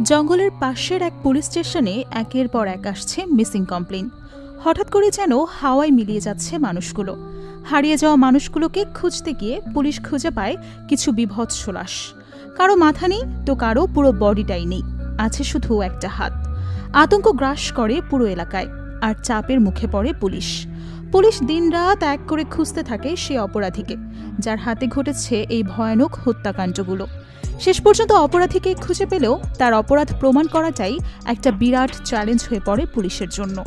জঙ্গলের পাশের এক পুলিশ স্টেশনে একের পর এক আসছে মিসিং কমপ্লেন। হঠাৎ করে যেন হাওয়ায় মিলিয়ে যাচ্ছে মানুষগুলো। হারিয়ে যাওয়া মানুষগুলোকে খুঁজতে গিয়ে পুলিশ খুঁজে পায় কিছু বিভৎস লাশ। কারো মাথা নেই তো কারো পুরো বডিটাই নেই, আছে শুধু একটা হাত। আতঙ্ক গ্রাস করে পুরো এলাকায়, আর চাপের মুখে পড়ে পুলিশ। পুলিশ দিনরাত এক করে খুঁজতে থাকে সে অপরাধীকে যার হাতে ঘটেছে এই ভয়ানক হত্যাকাণ্ডগুলো। শেষ পর্যন্ত অপরাধীকে খুঁজে পেলেও তার অপরাধ প্রমাণ করাটাই একটা বিরাট চ্যালেঞ্জ হয়ে পড়ে পুলিশের জন্য।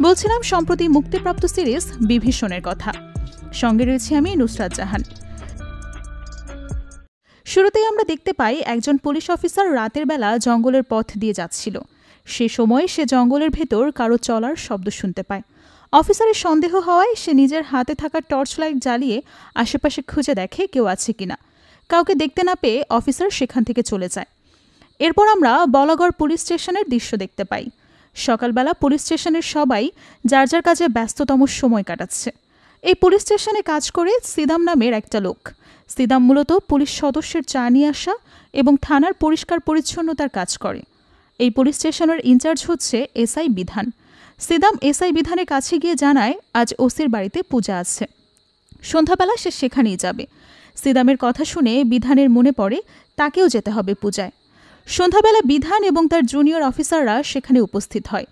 বলছিলাম সম্প্রতি মুক্তিপ্রাপ্ত সিরিজ বিভীষণের কথা। সঙ্গে রয়েছে আমি নুসরাত জাহান। শুরুতেই আমরা দেখতে পাই একজন পুলিশ অফিসার রাতের বেলা জঙ্গলের পথ দিয়ে যাচ্ছিল। সে সময় সে জঙ্গলের ভেতর কারো চলার শব্দ শুনতে পায়। অফিসারের সন্দেহ হওয়ায় সে নিজের হাতে থাকা টর্চ লাইট জ্বালিয়ে আশেপাশে খুঁজে দেখে কেউ আছে কিনা। কাউকে দেখতে না পেয়ে অফিসার সেখান থেকে চলে যায়। এরপর আমরা বলাগড় পুলিশ স্টেশনের দৃশ্য দেখতে পাই। সকালবেলা পুলিশ স্টেশনের সবাই যার যার কাজে ব্যস্ততম সময় কাটাচ্ছে। এই পুলিশ স্টেশনে কাজ করে সিদাম নামের একটা লোক। সিদাম মূলত পুলিশ সদস্যের চা নিয়ে আসা এবং থানার পরিষ্কার পরিচ্ছন্নতার কাজ করে। এই পুলিশ স্টেশনের ইনচার্জ হচ্ছে এসআই বিধান। সিদাম এসআই বিধানের কাছে গিয়ে জানায় আজ ওসির বাড়িতে পূজা আছে, সন্ধ্যাবেলা সে সেখানেই যাবে। সিদামের কথা শুনে বিধানের মনে পড়ে তাকেও যেতে হবে পূজায়। সন্ধ্যাবেলা বিধান এবং তার জুনিয়র অফিসাররা সেখানে উপস্থিত হয়।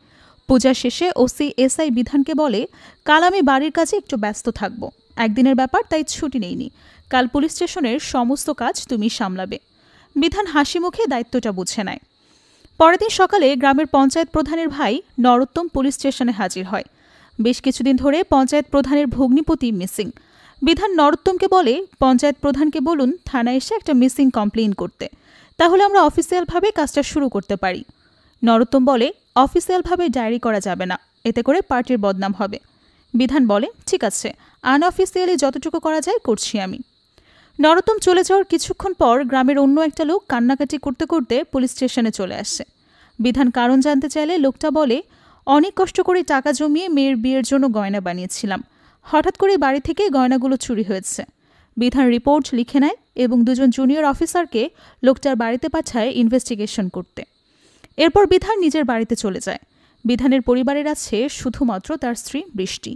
পূজা শেষে ওসি এসআই বিধানকে বলে, কাল আমি বাড়ির কাজে একটু ব্যস্ত থাকব, একদিনের ব্যাপার, তাই ছুটি নেইনি। কাল পুলিশ স্টেশনের সমস্ত কাজ তুমি সামলাবে। বিধান হাসি মুখে দায়িত্বটা বুঝে নেয়। পরের দিন সকালে গ্রামের পঞ্চায়েত প্রধানের ভাই নরোত্তম পুলিশ স্টেশনে হাজির হয়। বেশ কিছুদিন ধরে পঞ্চায়েত প্রধানের ভগ্নিপতি মিসিং। বিধান নরোত্তমকে বলে, পঞ্চায়েত প্রধানকে বলুন থানায় এসে একটা মিসিং কমপ্লেন করতে, তাহলে আমরা অফিসিয়ালভাবে কাজটা শুরু করতে পারি। নরোত্তম বলে, অফিসিয়ালভাবে ডায়েরি করা যাবে না, এতে করে পার্টির বদনাম হবে। বিধান বলে, ঠিক আছে, আনঅফিসিয়ালি যতটুকু করা যায় করছি আমি। নরোত্তম চলে যাওয়ার কিছুক্ষণ পর গ্রামের অন্য একটা লোক কান্নাকাটি করতে করতে পুলিশ স্টেশনে চলে আসে। বিধান কারণ জানতে চাইলে লোকটা বলে, অনেক কষ্ট করে টাকা জমিয়ে মেয়ের বিয়ের জন্য গয়না বানিয়েছিলাম, হঠাৎ করে বাড়ি থেকে গয়নাগুলো চুরি হয়েছে। বিধান রিপোর্ট লিখে নেয় এবং দুজন জুনিয়র অফিসারকে লোকটার বাড়িতে পাঠায় ইনভেস্টিগেশন করতে। এরপর বিধান নিজের বাড়িতে চলে যায়। বিধানের পরিবারের আছে শুধুমাত্র তার স্ত্রী বৃষ্টি।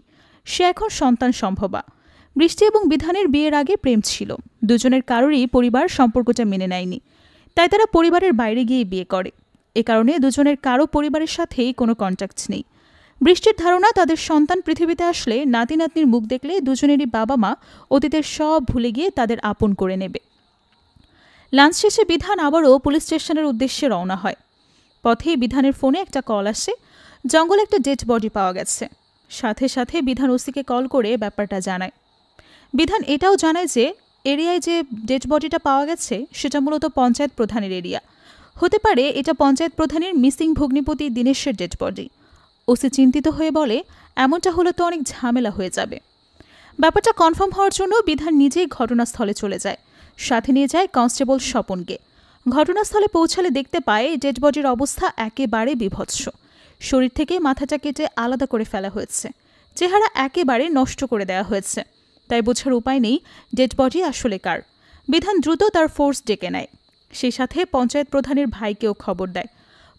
সে এখন সন্তান সম্ভবা। বৃষ্টি এবং বিধানের বিয়ের আগে প্রেম ছিল, দুজনের কারোরই পরিবার সম্পর্কটা মেনে নেয়নি, তাই তারা পরিবারের বাইরে গিয়ে বিয়ে করে। এ কারণে দুজনের কারো পরিবারের সাথেই কোনো কন্ট্যাক্ট নেই। বৃষ্টির ধারণা তাদের সন্তান পৃথিবীতে আসলে নাতি নাতনির মুখ দেখলে দুজনেরই বাবা মা অতীতের সব ভুলে গিয়ে তাদের আপন করে নেবে। লাঞ্চ শেষে বিধান আবারও পুলিশ স্টেশনের উদ্দেশ্যে রওনা হয়। পথে বিধানের ফোনে একটা কল আসে, জঙ্গলে একটা ডেড বডি পাওয়া গেছে। সাথে সাথে বিধান ওসিকে কল করে ব্যাপারটা জানায়। বিধান এটাও জানায় যে এরিয়ায় যে ডেড বডিটা পাওয়া গেছে সেটা মূলত পঞ্চায়েত প্রধানের এরিয়া, হতে পারে এটা পঞ্চায়েত প্রধানের মিসিং ভগ্নিপতি দীনেশের ডেড বডি। ওসি চিন্তিত হয়ে বলে, এমনটা হলে তো অনেক ঝামেলা হয়ে যাবে। ব্যাপারটা কনফার্ম হওয়ার জন্য বিধান নিজেই ঘটনাস্থলে চলে যায়, সাথে নিয়ে যায় কনস্টেবল স্বপনকে। ঘটনাস্থলে পৌঁছালে দেখতে পায় ডেড বডির অবস্থা একেবারে বিভৎস। শরীর থেকে মাথাটা কেটে আলাদা করে ফেলা হয়েছে, চেহারা একেবারে নষ্ট করে দেওয়া হয়েছে, তাই বোঝার উপায় নেই ডেড বডি আসলে কার। বিধান দ্রুত তার ফোর্স ডেকে নেয়, সেই সাথে পঞ্চায়েত প্রধানের ভাইকেও খবর দেয়।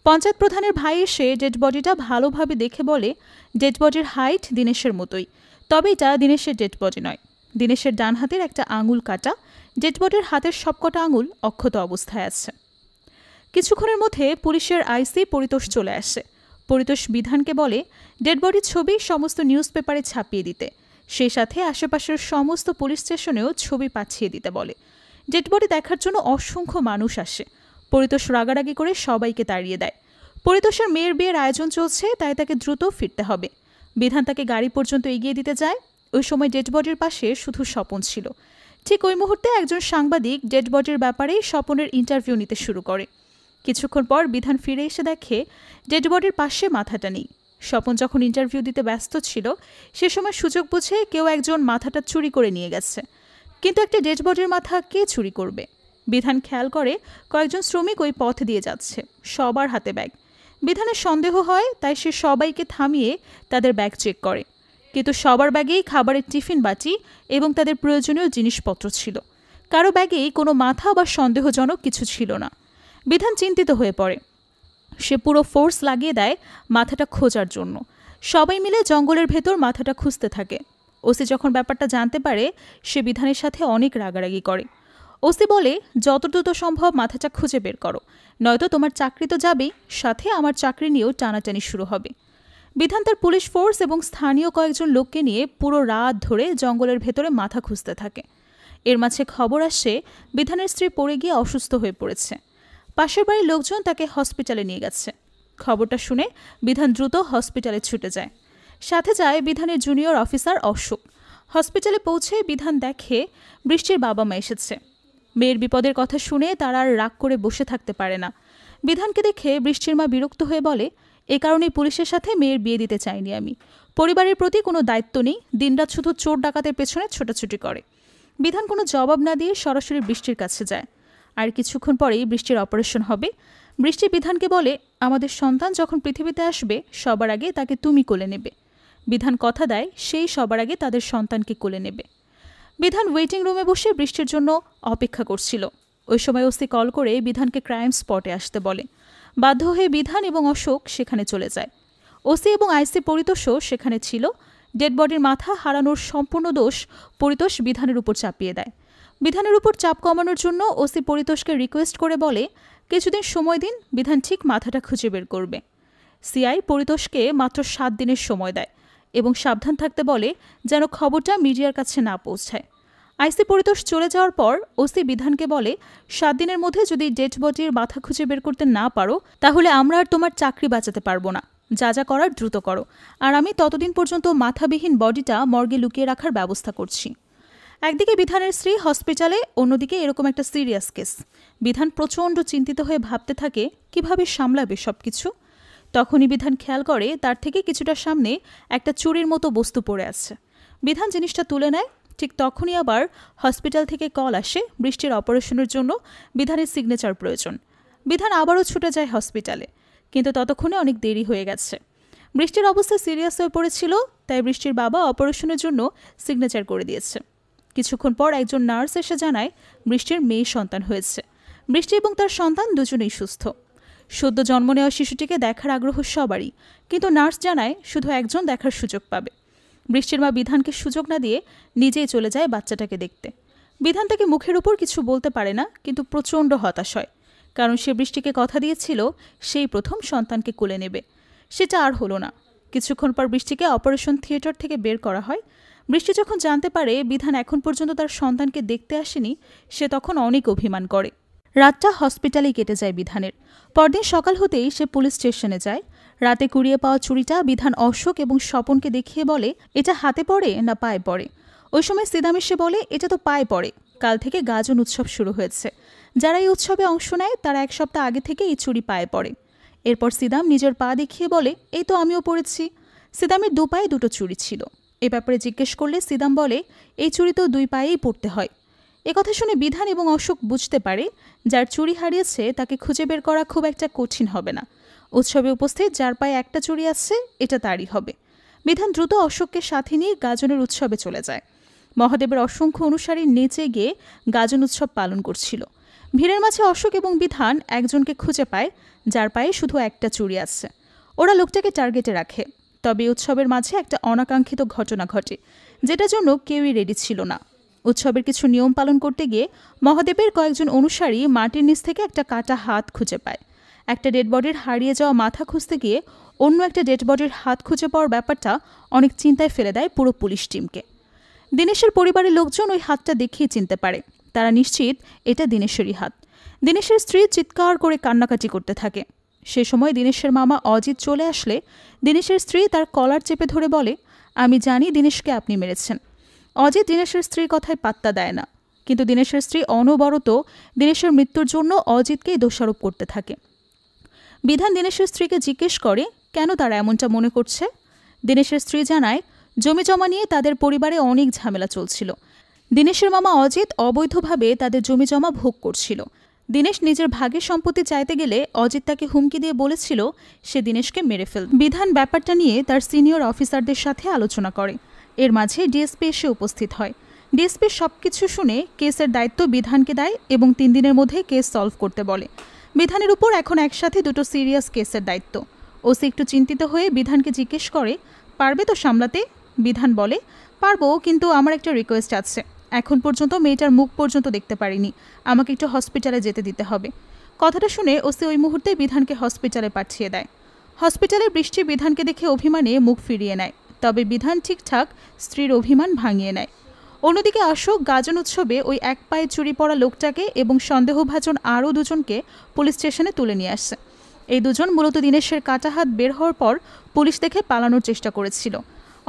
পঞ্চায়েত প্রধানের ভাই এসে ডেড বডিটা ভালোভাবে দেখে বলে, ডেড বডির হাইট দীনেশের মতোই, তবে এটা দীনেশের ডেড বডি নয়। দীনেশের ডান হাতের একটা আঙুল কাটা, ডেড বডির হাতের সবকটা আঙুল অক্ষত অবস্থায় আছে। কিছুক্ষণের মধ্যে পুলিশের আইসি পরিতোষ চলে আসে। পরিতোষ বিধানকে বলে, ডেড বডির ছবি সমস্ত নিউজ পেপারে ছাপিয়ে দিতে, সেই সাথে আশেপাশের সমস্ত পুলিশ স্টেশনেও ছবি পাঠিয়ে দিতে বলে। ডেড বডি দেখার জন্য অসংখ্য মানুষ আসে। পরিতোষ রাগারাগি করে সবাইকে তাড়িয়ে দেয়। পরিতোষের মেয়ের বিয়ের আয়োজন চলছে, তাই তাকে দ্রুত ফিরতে হবে। বিধান তাকে গাড়ি পর্যন্ত এগিয়ে দিতে যায়। ওই সময় ডেড বডির পাশে শুধু স্বপন ছিল। ঠিক ওই মুহূর্তে একজন সাংবাদিক ডেড বডির ব্যাপারে স্বপনের ইন্টারভিউ নিতে শুরু করে। কিছুক্ষণ পর বিধান ফিরে এসে দেখে ডেড বডির পাশে মাথাটা নেই। স্বপন যখন ইন্টারভিউ দিতে ব্যস্ত ছিল সে সময় সুযোগ বুঝে কেউ একজন মাথাটা চুরি করে নিয়ে গেছে, কিন্তু একটা ডেড বডির মাথা কে চুরি করবে? বিধান খেয়াল করে কয়েকজন শ্রমিক ওই পথ দিয়ে যাচ্ছে, সবার হাতে ব্যাগ। বিধানের সন্দেহ হয়, তাই সে সবাইকে থামিয়ে তাদের ব্যাগ চেক করে, কিন্তু সবার ব্যাগেই খাবারের টিফিন বাটি এবং তাদের প্রয়োজনীয় জিনিসপত্র ছিল। কারো ব্যাগেই কোনো মাথা বা সন্দেহজনক কিছু ছিল না। বিধান চিন্তিত হয়ে পড়ে। সে পুরো ফোর্স লাগিয়ে দেয় মাথাটা খোঁজার জন্য। সবাই মিলে জঙ্গলের ভেতর মাথাটা খুঁজতে থাকে। ওসি যখন ব্যাপারটা জানতে পারে, সে বিধানের সাথে অনেক রাগারাগি করে। ওসি বলে, যত দ্রুত সম্ভব মাথাটা খুঁজে বের করো, নয়তো তোমার চাকরি তো যাবেই, সাথে আমার চাকরি নিয়েও টানাটানি শুরু হবে। বিধান তার পুলিশ ফোর্স এবং স্থানীয় কয়েকজন লোককে নিয়ে পুরো রাত ধরে জঙ্গলের ভেতরে মাথা খুঁজতে থাকে। এর মাঝে খবর আসে বিধানের স্ত্রী পড়ে গিয়ে অসুস্থ হয়ে পড়েছে। পাশের বাড়ির লোকজন তাকে হসপিটালে নিয়ে গেছে। খবরটা শুনে বিধান দ্রুত হসপিটালে ছুটে যায়। সাথে যায় বিধানের জুনিয়র অফিসার অশোক। হসপিটালে পৌঁছে বিধান দেখে বৃষ্টির বাবা মা এসেছে। মেয়ের বিপদের কথা শুনে তারা আর রাগ করে বসে থাকতে পারে না। বিধানকে দেখে বৃষ্টির মা বিরক্ত হয়ে বলে, এ কারণেই পুলিশের সাথে মেয়ের বিয়ে দিতে চাইনি আমি। পরিবারের প্রতি কোনো দায়িত্ব নেই, দিনরাত শুধু চোর ডাকাতের পেছনে ছোটাছুটি করে। বিধান কোনো জবাব না দিয়ে সরাসরি বৃষ্টির কাছে যায়। আর কিছুক্ষণ পরেই বৃষ্টির অপারেশন হবে। বৃষ্টি বিধানকে বলে, আমাদের সন্তান যখন পৃথিবীতে আসবে সবার আগে তাকে তুমি কোলে নেবে। বিধান কথা দেয় সেই সবার আগে তাদের সন্তানকে কোলে নেবে। বিধান ওয়েটিং রুমে বসে বৃষ্টির জন্য অপেক্ষা করছিল। ওই সময় ওসি কল করে বিধানকে ক্রাইম স্পটে আসতে বলে। বাধ্য হয়ে বিধান এবং অশোক সেখানে চলে যায়। ওসি এবং আইসি পরিতোষও সেখানে ছিল। ডেড বডির মাথা হারানোর সম্পূর্ণ দোষ পরিতোষ বিধানের উপর চাপিয়ে দেয়। বিধানের উপর চাপ কমানোর জন্য ওসি পরিতোষকে রিকোয়েস্ট করে বলে, কিছুদিন সময় দিন, বিধান ঠিক মাথাটা খুঁজে বের করবে। সিআই পরিতোষকে মাত্র 7 দিনের সময় দেয় এবং সাবধান থাকতে বলে যেন খবরটা মিডিয়ার কাছে না পৌঁছায়। আইসি পরিতোষ চলে যাওয়ার পর ওসি বিধানকে বলে, 7 দিনের মধ্যে যদি ডেড বডির মাথা খুঁজে বের করতে না পারো তাহলে আমরা আর তোমার চাকরি বাঁচাতে পারবো না। যা যা করার দ্রুত করো, আর আমি ততদিন পর্যন্ত মাথাবিহীন বডিটা মর্গে লুকিয়ে রাখার ব্যবস্থা করছি। একদিকে বিধানের স্ত্রী হসপিটালে, অন্যদিকে এরকম একটা সিরিয়াস কেস। বিধান প্রচণ্ড চিন্তিত হয়ে ভাবতে থাকে কিভাবে সামলাবে সবকিছু। তখনই বিধান খেয়াল করে তার থেকে কিছুটা সামনে একটা চুরির মতো বস্তু পড়ে আছে। বিধান জিনিসটা তুলে নেয়। ঠিক তখনই আবার হসপিটাল থেকে কল আসে বৃষ্টির অপারেশনের জন্য বিধানের সিগনেচার প্রয়োজন। বিধান আবারও ছুটে যায় হসপিটালে, কিন্তু ততক্ষণে অনেক দেরি হয়ে গেছে। বৃষ্টির অবস্থা সিরিয়াস হয়ে পড়েছিল, তাই বৃষ্টির বাবা অপারেশনের জন্য সিগনেচার করে দিয়েছে। কিছুক্ষণ পর একজন নার্স এসে জানায় বৃষ্টির মেয়ে সন্তান হয়েছে। বৃষ্টি এবং তার সন্তান দুজনেই সুস্থ। সদ্য জন্ম নেওয়া শিশুটিকে দেখার আগ্রহ সবারই, কিন্তু নার্স জানায় শুধু একজন দেখার সুযোগ পাবে। বৃষ্টির মা বিধানকে সুযোগ না দিয়ে নিজেই চলে যায় বাচ্চাটাকে দেখতে। বিধান তাকে মুখের উপর কিছু বলতে পারে না, কিন্তু প্রচণ্ড হতাশ হয়, কারণ সে বৃষ্টিকে কথা দিয়েছিল সেই প্রথম সন্তানকে কোলে নেবে। সেটা আর হলো না। কিছুক্ষণ পর বৃষ্টিকে অপারেশন থিয়েটার থেকে বের করা হয়। বৃষ্টি যখন জানতে পারে বিধান এখন পর্যন্ত তার সন্তানকে দেখতে আসেনি, সে তখন অনেক অভিমান করে। রাতটা হসপিটালেই কেটে যায় বিধানের। পরদিন সকাল হতেই সে পুলিশ স্টেশনে যায়। রাতে কুড়িয়ে পাওয়া চুরিটা বিধান অশোক এবং স্বপনকে দেখিয়ে বলে, এটা হাতে পড়ে না পায়ে পড়ে। ওই সময় সিদাম এসে বলে, এটা তো পায়ে পড়ে, কাল থেকে গাজন উৎসব শুরু হয়েছে। যারা এই উৎসবে অংশ নেয় তারা 1 সপ্তাহ আগে থেকে এই চুরি পায়ে পড়ে। এরপর সিদাম নিজের পা দেখিয়ে বলে, এই তো আমিও পড়েছি। সিদামের 2 পায়ে 2টো চুরি ছিল। এ ব্যাপারে জিজ্ঞেস করলে সিদাম বলে, এই চুরি তো 2 পায়েই পড়তে হয়। একথা শুনে বিধান এবং অশোক বুঝতে পারে যার চুরি হারিয়েছে তাকে খুঁজে বের করা খুব একটা কঠিন হবে না। উৎসবে উপস্থিত যার পায়ে একটা চুরি আছে এটা তারই হবে। বিধান দ্রুত অশোককে সাথে নিয়ে গাজনের উৎসবে চলে যায়। মহাদেবের অসংখ্য অনুসারী নেচে গিয়ে গাজন উৎসব পালন করছিল। ভিড়ের মাঝে অশোক এবং বিধান একজনকে খুঁজে পায় যার পায়ে শুধু একটা চুরি আছে। ওরা লোকটাকে টার্গেটে রাখে। তবে উৎসবের মাঝে একটা অনাকাঙ্ক্ষিত ঘটনা ঘটে, যেটার জন্য কেউই রেডি ছিল না। উৎসবের কিছু নিয়ম পালন করতে গিয়ে মহাদেবের কয়েকজন অনুসারী মাটির নিচ থেকে একটা কাটা হাত খুঁজে পায়। একটা ডেড বডির হারিয়ে যাওয়া মাথা খুঁজতে গিয়ে অন্য একটা ডেড বডির হাত খুঁজে পাওয়ার ব্যাপারটা অনেক চিন্তায় ফেলে দেয় পুরো পুলিশ টিমকে। দীনেশের পরিবারের লোকজন ওই হাতটা দেখিয়ে চিনতে পারে। তারা নিশ্চিত এটা দীনেশেরই হাত। দীনেশের স্ত্রী চিৎকার করে কান্নাকাটি করতে থাকে। সে সময় দীনেশের মামা অজিত চলে আসলে দীনেশের স্ত্রী তার কলার চেপে ধরে বলে, আমি জানি দীনেশকে আপনি মেরেছেন। অজিত দীনেশের স্ত্রীর কথায় পাত্তা দেয় না, কিন্তু দীনেশের স্ত্রী অনবরত দীনেশের মৃত্যুর জন্য অজিতকেই দোষারোপ করতে থাকে। বিধান দীনেশের স্ত্রীকে জিজ্ঞেস করে কেন তারা এমনটা মনে করছে। দীনেশের স্ত্রী জানায়, জমি জমা নিয়ে তাদের পরিবারে অনেক ঝামেলা চলছিল। দীনেশের মামা অজিত অবৈধভাবে তাদের জমি জমা ভোগ করছিল। দীনেশ নিজের ভাগের সম্পত্তি চাইতে গেলে অজিত তাকে হুমকি দিয়ে বলেছিল সে দীনেশকে মেরে ফেলবে। বিধান ব্যাপারটা নিয়ে তার সিনিয়র অফিসারদের সাথে আলোচনা করে। এর মাঝে ডিএসপি এসে উপস্থিত হয়। ডিএসপি সবকিছু শুনে কেসের দায়িত্ব বিধানকে দেয় এবং 3 দিনের মধ্যে কেস সলভ করতে বলে। বিধানের উপর এখন একসাথে দুটো সিরিয়াস কেসের দায়িত্ব। ওসি একটু চিন্তিত হয়ে বিধানকে জিজ্ঞেস করে, পারবে তো সামলাতে? বিধান বলে, পারবো, কিন্তু আমার একটা রিকোয়েস্ট আছে। এখন পর্যন্ত মেয়েটার মুখ পর্যন্ত দেখতে পারিনি, আমাকে একটু হসপিটালে যেতে দিতে হবে। কথাটা শুনে ওসি ওই মুহূর্তে বিধানকে হসপিটালে পাঠিয়ে দেয়। হসপিটালে বৃষ্টি বিধানকে দেখে অভিমানে মুখ ফিরিয়ে নেয়, তবে বিধান ঠিকঠাক স্ত্রীর অভিমান ভাঙিয়ে নেয়। অন্যদিকে অশোক গাজন উৎসবে ওই এক পায়ে চুরি পরা লোকটাকে এবং সন্দেহভাজন আরও দুজনকে পুলিশ স্টেশনে তুলে নিয়ে আসছে। এই দুজন মূলত দিনেশের কাটা হাত বের হওয়ার পর পুলিশ দেখে পালানোর চেষ্টা করেছিল।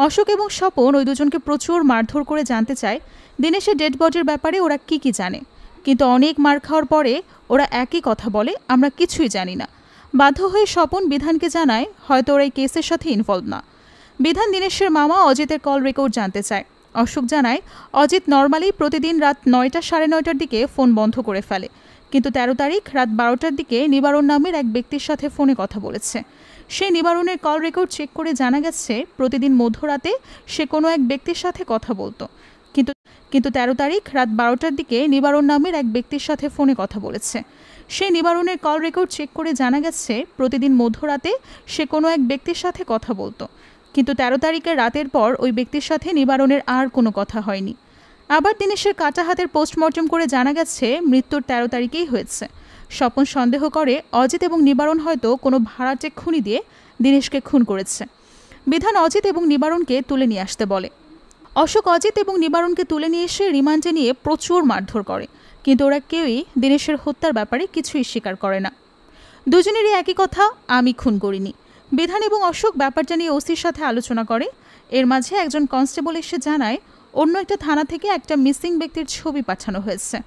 অশোক এবং স্বপন ওই দুজনকে প্রচুর মারধর করে জানতে চায় দিনেশের ডেড বডির ব্যাপারে ওরা কি জানে, কিন্তু অনেক মার খাওয়ার পরে ওরা একই কথা বলে, আমরা কিছুই জানি না। বাধ্য হয়ে স্বপন বিধানকে জানায় হয়তো ওরা এই কেসের সাথে ইনভলভ না। বিধান দিনেশের মামা অজিতের কল রেকর্ড জানতে চায়। অশোক জানায় অজিত নর্মালি প্রতিদিন রাত 9টা সাড়ে 9টার দিকে ফোন বন্ধ করে ফেলে, কিন্তু 13 তারিখ রাত 12টার দিকে নিবারণ নামের এক ব্যক্তির সাথে ফোনে কথা বলেছে। সেই নিবারণের কল রেকর্ড চেক করে জানা গেছে প্রতিদিন মধ্যরাতে সে কোনো এক ব্যক্তির সাথে কথা বলতো, কিন্তু 13 তারিখ রাত 12টার দিকে নিবারণ নামের এক ব্যক্তির সাথে ফোনে কথা বলেছে। সেই নিবারণের কল রেকর্ড চেক করে জানা গেছে প্রতিদিন মধ্যরাতে সে কোনো এক ব্যক্তির সাথে কথা বলতো, কিন্তু 13 তারিখের রাতের পর ওই ব্যক্তির সাথে নিবারণের আর কোনো কথা হয়নি। আবার দিনেশের কাটা হাতের পোস্টমর্টম করে জানা গেছে মৃত্যুর 13 তারিখেই হয়েছে। স্বপন সন্দেহ করে অজিত এবং নিবারণ হয়তো কোনো ভাড়াটে খুনি দিয়ে দিনেশকে খুন করেছে। বিধান অজিত এবং নিবারণকে তুলে নিয়ে আসতে বলে। অশোক অজিত এবং নিবারণকে তুলে নিয়ে এসে রিমান্ডে নিয়ে প্রচুর মারধর করে, কিন্তু ওরা কেউই দিনেশের হত্যার ব্যাপারে কিছুই স্বীকার করে না। দুজনেরই একই কথা, আমি খুন করিনি। বিধান এবং অশোক ব্যাপারটা নিয়ে ওসির সাথে আলোচনা করে। এর মাঝে একজন কনস্টেবল এসে জানায় অন্য একটা থানা থেকে একটা মিসিং ব্যক্তির ছবি পাঠানো হয়েছে।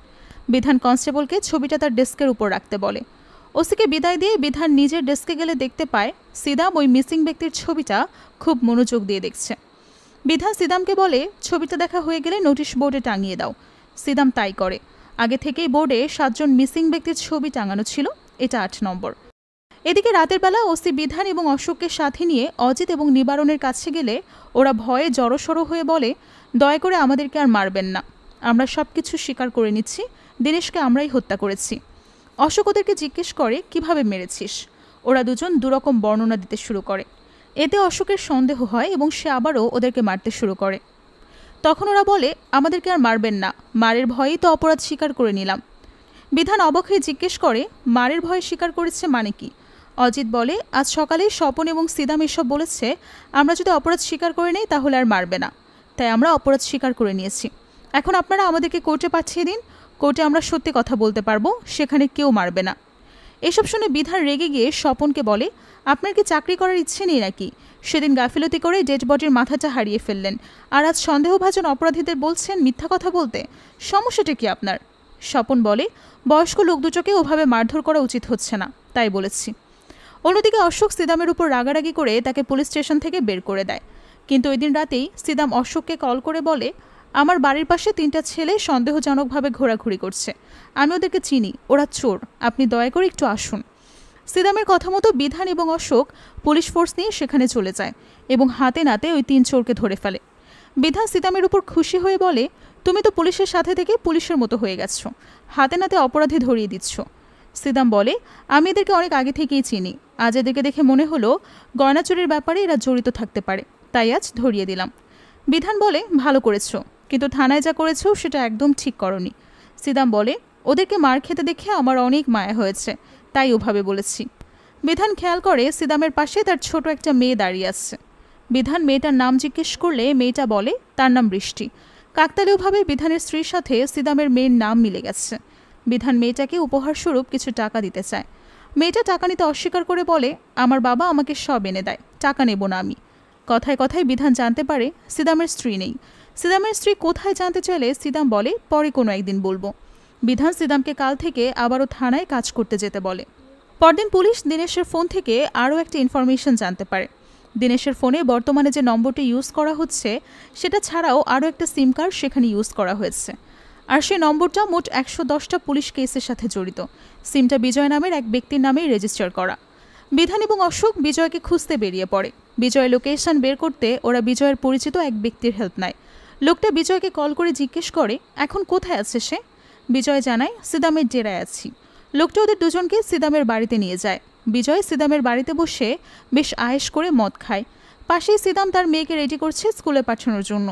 বিধান কনস্টেবলকে ছবিটা তার ডেস্কের উপর রাখতে বলে। ওসিকে বিদায় দিয়ে বিধান নিজের ডেস্কে গেলে দেখতে পায় সিদাম ওই মিসিং ব্যক্তির ছবিটা খুব মনোযোগ দিয়ে দেখছে। বিধান সিদামকে বলে, ছবিটা দেখা হয়ে গেলে নোটিশ বোর্ডে টাঙিয়ে দাও। সিদাম তাই করে। আগে থেকেই বোর্ডে 7 জন মিসিং ব্যক্তির ছবি টাঙানো ছিল, এটা 8 নম্বর। এদিকে রাতের বেলা ওসি বিধান এবং অশোককে সাথে নিয়ে অজিত এবং নিবারণের কাছে গেলে ওরা ভয়ে জড়সড় হয়ে বলে, দয়া করে আমাদেরকে আর মারবেন না, আমরা সব কিছু স্বীকার করে নিচ্ছি, দিনেশকে আমরাই হত্যা করেছি। অশোক ওদেরকে জিজ্ঞেস করে কিভাবে মেরেছিস। ওরা দুজন দুরকম বর্ণনা দিতে শুরু করে। এতে অশোকের সন্দেহ হয় এবং সে আবারও ওদেরকে মারতে শুরু করে। তখন ওরা বলে, আমাদেরকে আর মারবেন না, মারের ভয়েই তো অপরাধ স্বীকার করে নিলাম। বিধান অবাক হয়ে জিজ্ঞেস করে, মারের ভয়ে স্বীকার করেছে মানে কি? অজিত বলে, আজ সকালেই স্বপন এবং সিদাম এসব বলেছে আমরা যদি অপরাধ স্বীকার করে নেই তাহলে আর মারবে না, তাই আমরা অপরাধ স্বীকার করে নিয়েছি। এখন আপনারা আমাদেরকে কোর্টে পাঠিয়ে দিন, কোর্টে আমরা সত্যি কথা বলতে পারবো, সেখানে কেউ মারবে না। এসব শুনে বিধান রেগে গিয়ে স্বপনকে বলে, আপনার কি চাকরি করার ইচ্ছে নেই নাকি? সেদিন গাফিলতি করে ডেড বডির মাথাটা হারিয়ে ফেললেন, আর আজ সন্দেহভাজন অপরাধীদের বলছেন মিথ্যা কথা বলতে, সমস্যাটা কি আপনার? স্বপন বলে, বয়স্ক লোক দুটোকে ওভাবে মারধর করা উচিত হচ্ছে না, তাই বলেছি। অন্যদিকে অশোক সিদামের উপর রাগারাগি করে তাকে পুলিশ স্টেশন থেকে বের করে দেয়। কিন্তু ওই দিন রাতেই সিদাম অশোককে কল করে বলে, আমার বাড়ির পাশে 3টা ছেলে সন্দেহজনকভাবে ঘোরাঘুরি করছে, আমি ওদেরকে চিনি, ওরা চোর, আপনি দয়া করে একটু আসুন। সিদামের কথা মতো বিধান এবং অশোক পুলিশ ফোর্স নিয়ে সেখানে চলে যায় এবং হাতে নাতে ওই 3 চোরকে ধরে ফেলে। বিধান সিদামের উপর খুশি হয়ে বলে, তুমি তো পুলিশের সাথে থেকে পুলিশের মতো হয়ে গেছো, হাতে নাতে অপরাধী ধরিয়ে দিচ্ছ। সিদাম বলে, আমি এদেরকে অনেক আগে থেকেই চিনি, আজ এদেরকে দেখে মনে হলো গয়না চুরির ব্যাপারে এরা জড়িত থাকতে পারে, তাই আজ ধরিয়ে দিলাম। বিধান বলে, ভালো করেছো, কিন্তু থানায় যা করেছো সেটা একদম ঠিক করনি। সিদাম বলে, ওদেরকে মার খেতে দেখে আমার অনেক মায়া হয়েছে, তাই ওভাবে বলেছি। বিধান খেয়াল করে সিদামের পাশে তার ছোট একটা মেয়ে দাঁড়িয়ে আছে। বিধান মেয়েটার নাম জিজ্ঞেস করলে মেয়েটা বলে তার নাম বৃষ্টি। কাকতালীয়ভাবে বিধানের স্ত্রীর সাথে সিদামের মেয়ের নাম মিলে গেছে। বিধান মেয়েটাকে উপহারস্বরূপ কিছু টাকা দিতে চায়। মেয়েটা টাকা নিতে অস্বীকার করে বলে, আমার বাবা আমাকে সব এনে দেয়, টাকা নেব না আমি। কথায় কথায় বিধান জানতে পারে সিদামের স্ত্রী নেই। সিদামের স্ত্রী কোথায় জানতে চাইলে সিদাম বলে, পরে কোনো একদিন বলবো। বিধান সিদামকে কাল থেকে আবারও থানায় কাজ করতে যেতে বলে। পরদিন পুলিশ দিনেশের ফোন থেকে আরও একটা ইনফরমেশন জানতে পারে। দিনেশের ফোনে বর্তমানে যে নম্বরটি ইউজ করা হচ্ছে সেটা ছাড়াও আরও একটা সিম কার্ড সেখানে ইউজ করা হয়েছে, আর সেই নম্বরটা মোট 110টা পুলিশ কেসের সাথে জড়িত। সিমটা বিজয় নামের এক ব্যক্তির নামেই রেজিস্টার করা। বিধান এবং অশোক বিজয়কে খুঁজতে বেরিয়ে পড়ে। বিজয়ের লোকেশন বের করতে ওরা বিজয়ের পরিচিত এক ব্যক্তির হেল্প নেয়। লোকটা বিজয়কে কল করে জিজ্ঞেস করে এখন কোথায় আছে সে। বিজয় জানায়, সিদামের ডেরায় আছি। লোকটা ওদের দুজনকে সিদামের বাড়িতে নিয়ে যায়। বিজয় সিদামের বাড়িতে বসে বেশ আয়েশ করে মদ খায়। পাশেই সিদাম তার মেয়েকে রেডি করছে স্কুলে পাঠানোর জন্য।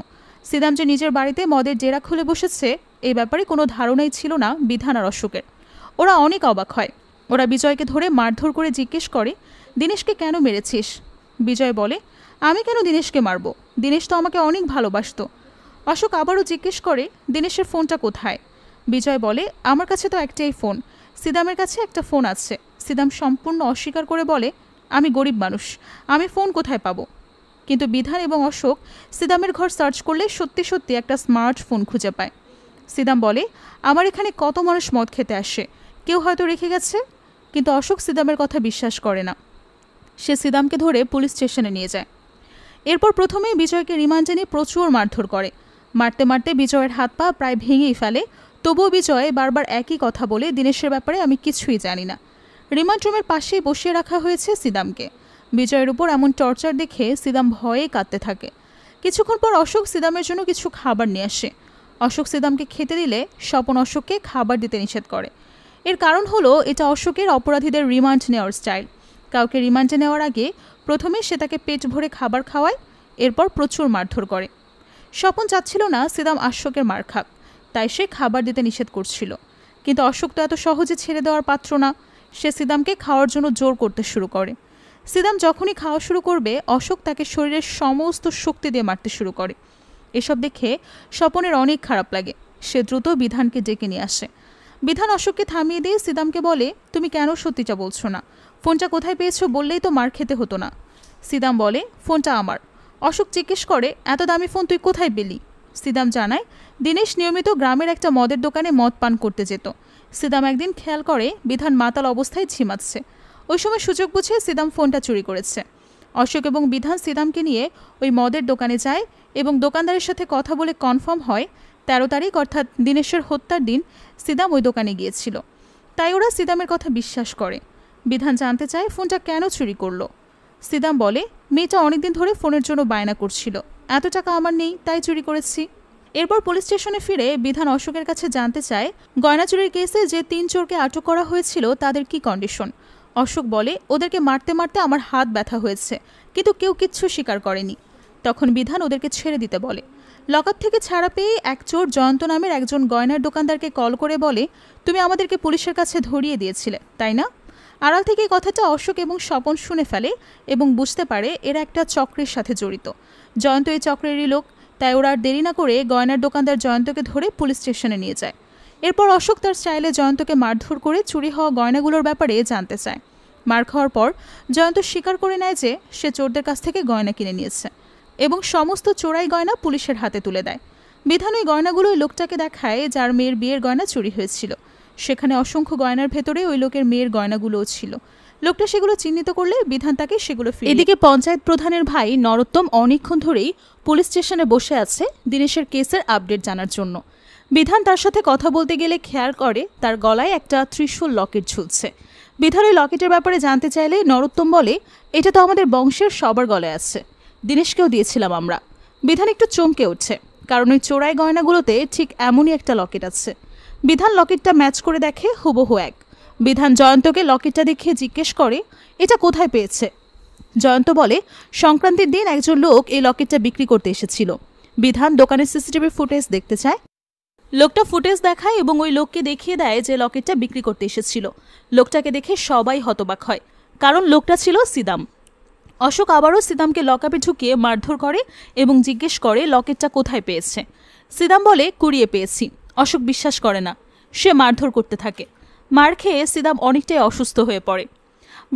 সিদাম যে নিজের বাড়িতে মদের ডেরা খুলে বসেছে এই ব্যাপারে কোনো ধারণাই ছিল না বিধান আর অশোকের। ওরা অনেক অবাক হয়। ওরা বিজয়কে ধরে মারধর করে জিজ্ঞেস করে, দিনেশকে কেন মেরেছিস? বিজয় বলে, আমি কেন দিনেশকে মারব? দিনেশ তো আমাকে অনেক ভালোবাসতো। অশোক আবারও জিজ্ঞেস করে, দিনেশের ফোনটা কোথায়? বিজয় বলে, আমার কাছে তো একটাই ফোন, সিদামের কাছে একটা ফোন আছে। সিদাম সম্পূর্ণ অস্বীকার করে বলে, আমি গরিব মানুষ, আমি ফোন কোথায় পাবো? কিন্তু বিধান এবং অশোক সিদামের ঘর সার্চ করলে সত্যি সত্যি একটা স্মার্টফোন খুঁজে পায়। সিদাম বলে, আমার এখানে কত মানুষ মদ খেতে আসে, কেউ হয়তো রেখে গেছে। কিন্তু অশোক সিদামের কথা বিশ্বাস করে না। সে সিদামকে ধরে পুলিশ স্টেশনে নিয়ে যায়। এরপর প্রথমেই বিজয়কে রিমান্ডে নিয়ে প্রচুর মারধর করে। মারতে মারতে বিজয়ের হাত পা প্রায় ভেঙেই ফেলে। তবুও বিজয় বারবার একই কথা বলে, দিনেশের ব্যাপারে আমি কিছুই জানি না। রিমান্ড রুমের পাশেই বসিয়ে রাখা হয়েছে সিদামকে। বিজয়ের উপর এমন টর্চার দেখে সিদাম ভয়ে কাঁদতে থাকে। কিছুক্ষণ পর অশোক সিদামের জন্য কিছু খাবার নিয়ে আসে। অশোক সিদামকে খেতে দিলে স্বপন অশোককে খাবার দিতে নিষেধ করে। এর কারণ হলো এটা অশোকের অপরাধীদের রিমান্ড নেওয়ার স্টাইল। কাউকে রিমান্ডে নেওয়ার আগে প্রথমে সে তাকে পেট ভরে খাবার খাওয়ায়, এরপর প্রচুর মারধর করে। স্বপন চাচ্ছিল না সিদাম অশোকের মার খাক, তাই সে খাবার দিতে নিষেধ করছিল। কিন্তু অশোক তো এত সহজে ছেড়ে দেওয়ার পাত্র না। সে সিদামকে খাওয়ার জন্য জোর করতে শুরু করে। সিদাম যখনই খাওয়া শুরু করবে অশোক তাকে শরীরের সমস্ত শক্তি দিয়ে মারতে শুরু করে। এসব দেখে স্বপনের অনেক খারাপ লাগে। সে দ্রুত বিধানকে ডেকে নিয়ে আসে। বিধান অশোককে থামিয়ে দিয়ে সিদামকে বলে, তুমি কেন সত্যিটা বলছো না? ফোনটা কোথায় পেয়েছো বললেই তো মার খেতে হতো না। সিদাম বলে, ফোনটা আমার। অশোক জিজ্ঞেস করে, এত দামি ফোন তুই কোথায় পেলি? সিদাম জানায়, দিনেশ নিয়মিত গ্রামের একটা মদের দোকানে মদ পান করতে যেত। সিদাম একদিন খেয়াল করে বিধান মাতাল অবস্থায় ঝিমাচ্ছে। ওই সময় সুযোগ বুঝে সিদাম ফোনটা চুরি করেছে। অশোক এবং বিধান সিদামকে নিয়ে ওই মদের দোকানে যায় এবং দোকানদারের সাথে কথা বলে কনফার্ম হয় 13 তারিখ অর্থাৎ দিনেশের হত্যার দিন সিদাম ওই দোকানে গিয়েছিল। তাই ওরা সিদামের কথা বিশ্বাস করে। বিধান জানতে চায় ফোনটা কেন চুরি করলো। সিদাম বলে, মেয়েটা অনেকদিন ধরে ফোনের জন্য বায়না করছিল, এত টাকা আমার নেই তাই চুরি করেছি। এরপর পুলিশ স্টেশনে ফিরে বিধান অশোকের কাছে জানতে চায় গয়না চুরির কেসে যে 3 চোরকে আটক করা হয়েছিল তাদের কি কন্ডিশন। অশোক বলে, ওদেরকে মারতে মারতে আমার হাত ব্যথা হয়েছে, কিন্তু কেউ কিচ্ছু স্বীকার করেনি। তখন বিধান ওদেরকে ছেড়ে দিতে বলে। লকআপ থেকে ছাড়া পেয়ে এক চোর জয়ন্ত নামের একজন গয়নার দোকানদারকে কল করে বলে, তুমি আমাদেরকে পুলিশের কাছে ধরিয়ে দিয়েছিলে তাই না? আড়াল থেকে কথাটা অশোক এবং স্বপন শুনে ফেলে এবং বুঝতে পারে এরা একটা চক্রের সাথে জড়িত। জয়ন্ত এই চক্রেরই লোক, তাই ওরা আর দেরি না করে গয়নার দোকানদার জয়ন্তকে ধরে পুলিশ স্টেশনে নিয়ে যায়। এরপর অশোক তার স্টাইলে জয়ন্তকে মারধর করে চুরি হওয়া গয়নাগুলোর ব্যাপারে জানতে চায়। মার খাওয়ার পর জয়ন্ত স্বীকার করে নেয় যে সে চোরদের কাছ থেকে গয়না কিনে নিয়েছে এবং সমস্ত চোরাই গয়না পুলিশের হাতে তুলে দেয়। বিধান ওই গয়নাগুলো ওই লোকটাকে দেখায় যার মেয়ের বিয়ের গয়না চুরি হয়েছিল। সেখানে অসংখ্য গয়নার ভেতরে ওই লোকের মেয়ের গয়নাগুলোও ছিল। লোকটা সেগুলো চিহ্নিত করলে বিধান তাকে সেগুলো ফিরিয়ে। এদিকে পঞ্চায়েত প্রধানের ভাই নরোত্তম অনেকক্ষণ ধরেই পুলিশ স্টেশনে বসে আছে দিনেশের কেসের আপডেট জানার জন্য। বিধান তার সাথে কথা বলতে গেলে খেয়াল করে তার গলায় একটা ত্রিশূল লকেট ঝুলছে। বিধান ওই লকেটের ব্যাপারে জানতে চাইলে নরোত্তম বলে, এটা তো আমাদের বংশের সবার গলায় আছে, দিনেশকেও দিয়েছিলাম আমরা। বিধান একটু চমকে উঠছে, কারণ ওই চোরাই গয়নাগুলোতে ঠিক এমনই একটা লকেট আছে। বিধান লকেটটা ম্যাচ করে দেখে হুবহু এক। বিধান জয়ন্তকে লকেটটা দেখিয়ে জিজ্ঞেস করে, এটা কোথায় পেয়েছে? জয়ন্ত বলে, সংক্রান্তির দিন একজন লোক এই লকেটটা বিক্রি করতে এসেছিল। বিধান দোকানের সিসিটিভি ফুটেজ দেখতে চায়। লোকটা ফুটেজ দেখায় এবং ওই লোককে দেখিয়ে দেয় যে লকেটটা বিক্রি করতে এসেছিল। লোকটাকে দেখে সবাই হতবাক হয়, কারণ লোকটা ছিল সিদাম। অশোক আবারও সিদামকে লকআপে ঢুকিয়ে মারধর করে এবং জিজ্ঞেস করে লকেটটা কোথায় পেয়েছে। সিদাম বলে, কুড়িয়ে পেয়েছি। অশোক বিশ্বাস করে না, সে মারধর করতে থাকে। মার খেয়ে সিদাম অনেকটাই অসুস্থ হয়ে পড়ে।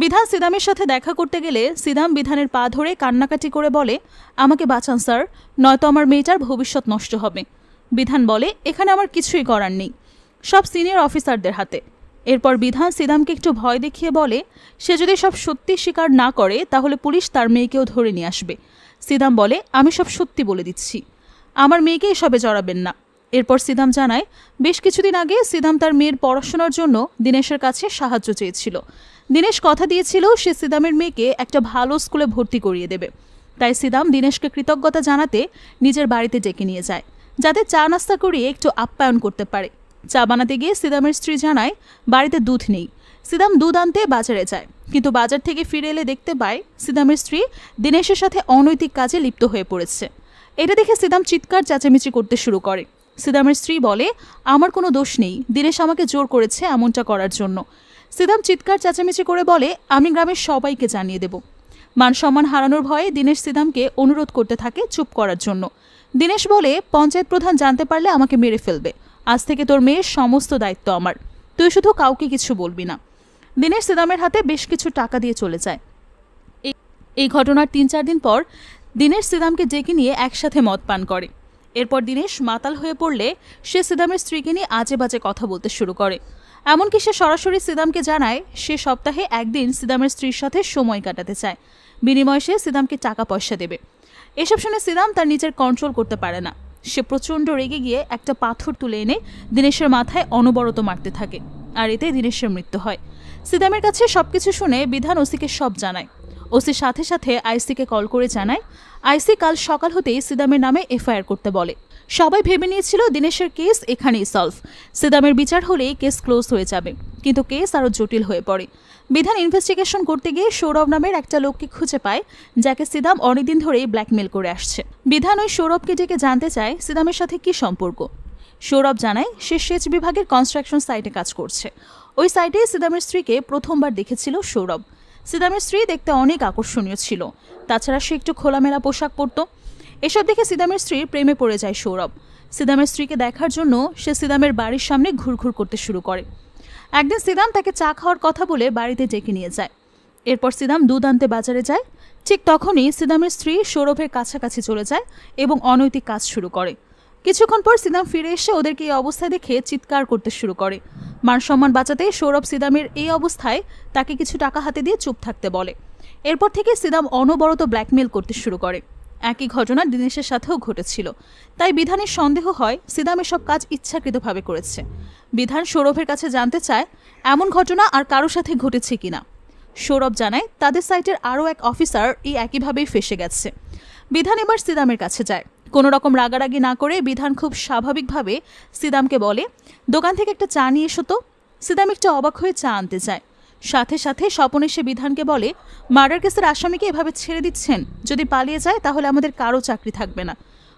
বিধান সিদামের সাথে দেখা করতে গেলে সিদাম বিধানের পা ধরে কান্নাকাটি করে বলে, আমাকে বাঁচান স্যার, নয়তো আমার মেয়েটার ভবিষ্যৎ নষ্ট হবে। বিধান বলে, এখানে আমার কিছুই করার নেই, সব সিনিয়র অফিসারদের হাতে। এরপর বিধান সিদামকে একটু ভয় দেখিয়ে বলে, সে যদি সব সত্যি স্বীকার না করে তাহলে পুলিশ তার মেয়েকেও ধরে নিয়ে আসবে। সিদাম বলে, আমি সব সত্যি বলে দিচ্ছি, আমার মেয়েকে এসবে জড়াবেন না। এরপর সিদাম জানায়, বেশ কিছুদিন আগে সিদাম তার মেয়ের পড়াশোনার জন্য দিনেশের কাছে সাহায্য চেয়েছিল। দিনেশ কথা দিয়েছিল সে সিদামের মেয়েকে একটা ভালো স্কুলে ভর্তি করিয়ে দেবে। তাই সিদাম দিনেশকে কৃতজ্ঞতা জানাতে নিজের বাড়িতে ডেকে নিয়ে যায়, যাতে চা নাস্তা করিয়ে একটু আপ্যায়ন করতে পারে। চা বানাতে গিয়ে সিদামের স্ত্রী জানায় বাড়িতে দুধ নেই। সিদাম দুধ আনতে বাজারে যায়, কিন্তু বাজার থেকে ফিরে এলে দেখতে পায় সিদামের স্ত্রী দিনেশের সাথে অনৈতিক কাজে লিপ্ত হয়ে পড়েছে। এটা দেখে সিদাম চিৎকার চেঁচামেচি করতে শুরু করে। সিদামের স্ত্রী বলে, আমার কোনো দোষ নেই, দিনেশ আমাকে জোর করেছে এমনটা করার জন্য। সিদাম চিৎকার চেঁচামেচি করে বলে, আমি গ্রামের সবাইকে জানিয়ে দেব। মান সম্মান হারানোর ভয়ে দিনেশ সিদামকে অনুরোধ করতে থাকে চুপ করার জন্য। দিনেশ বলে, পঞ্চায়েত প্রধান জানতে পারলে আমাকে মেরে ফেলবে। আজ থেকে তোর মেয়ের সমস্ত দায়িত্ব আমার, তুই শুধু কাউকে কিছু বলবি না। দিনেশ সিদামের হাতে বেশ কিছু টাকা দিয়ে চলে যায়। এই ঘটনার 3-4 দিন পর দিনেশ সিদামকে ডেকে নিয়ে একসাথে মদ পান করে। এরপর দিনেশ মাতাল হয়ে পড়লে সে সিদামের স্ত্রীকে নিয়ে আজে বাজে কথা বলতে শুরু করে। এমনকি সে সরাসরি সিদামকে জানায় সে সপ্তাহে একদিন সিদামের স্ত্রীর সাথে সময় কাটাতে চায়, বিনিময়ে সে সিদামকে টাকা পয়সা দেবে। এসব শুনে সিদাম তার নিজের কন্ট্রোল করতে পারে না। সে প্রচণ্ড রেগে গিয়ে একটা পাথর তুলে এনে দিনেশের মাথায় অনবরত মারতে থাকে, আর এতে দিনেশের মৃত্যু হয়। সিদামের কাছে সবকিছু শুনে বিধান ওসিকে সব জানায়। ওসি সাথে সাথে আইসিকে কল করে জানায়। আইসি কাল সকাল হতেই সিদামের নামে এফআইআর করতে বলে। সবাই ভেবে নিয়েছিল দিনেশের কেস এখানেই সলভ, সিদামের বিচার হলেই কেস ক্লোজ হয়ে যাবে, কিন্তু কেস আরও জটিল হয়ে পড়ে। বিধান ইনভেস্টিগেশন করতে গিয়ে সৌরভ নামের একটা লোককে খুঁজে পায়, যাকে সিদাম অনেকদিন ধরেই ব্ল্যাকমেল করে আসছে। বিধান ওই সৌরভকে ডেকে জানতে চায় সিদামের সাথে কি সম্পর্ক। সৌরভ জানায় সে সেচ বিভাগের কনস্ট্রাকশন সাইটে কাজ করছে। ওই সাইটে সিদামের স্ত্রীকে প্রথমবার দেখেছিল সৌরভ। সিদামের স্ত্রী দেখতে অনেক আকর্ষণীয় ছিল, তাছাড়া সে একটু খোলামেলা পোশাক পরত। এসব দেখে সিদামের স্ত্রীর প্রেমে পড়ে যায় সৌরভ। সিদামের স্ত্রীকে দেখার জন্য সে সিদামের বাড়ির সামনে ঘুরঘুর করতে শুরু করে। একদিন সিদাম তাকে চা খাওয়ার কথা বলে বাড়িতে ডেকে নিয়ে যায়। এরপর সিদাম দুধ আনতে বাজারে যায়। ঠিক তখনই সিদামের স্ত্রী সৌরভের কাছাকাছি চলে যায় এবং অনৈতিক কাজ শুরু করে। কিছুক্ষণ পর সিদাম ফিরে এসে ওদেরকে এই অবস্থায় দেখে চিৎকার করতে শুরু করে। মান সম্মান বাঁচাতে সৌরভ সিদামের এই অবস্থায় তাকে কিছু টাকা হাতে দিয়ে চুপ থাকতে বলে। এরপর থেকে সিদাম অনবরত ব্ল্যাকমেল করতে শুরু করে। একই ঘটনা দিনেশের সাথেও ঘটেছিল, তাই বিধানের সন্দেহ হয় সিদাম এসব কাজ ইচ্ছাকৃতভাবে করেছে। বিধান সৌরভের কাছে জানতে চায় এমন ঘটনা আর কারোর সাথে ঘটেছে কিনা। সৌরভ জানায় তাদের সাইটের আরও এক অফিসার এই একইভাবেই ফেসে গেছে। বিধান এবার সিদামের কাছে যায়। কোনো রকম রাগারাগি না করে বিধান খুব স্বাভাবিকভাবে সিদামকে বলে, দোকান থেকে একটা চা নিয়ে এসো তো। সিদাম একটু অবাক হয়ে চা আনতে যায়। সাথে সাথে স্বপন এসে বিধানকে বলে, মার্ডার কেসের আসামিকে এভাবে ছেড়ে দিচ্ছেন, যদি পালিয়ে যায় তাহলে আমাদের কারো চাকরি থাকবে না।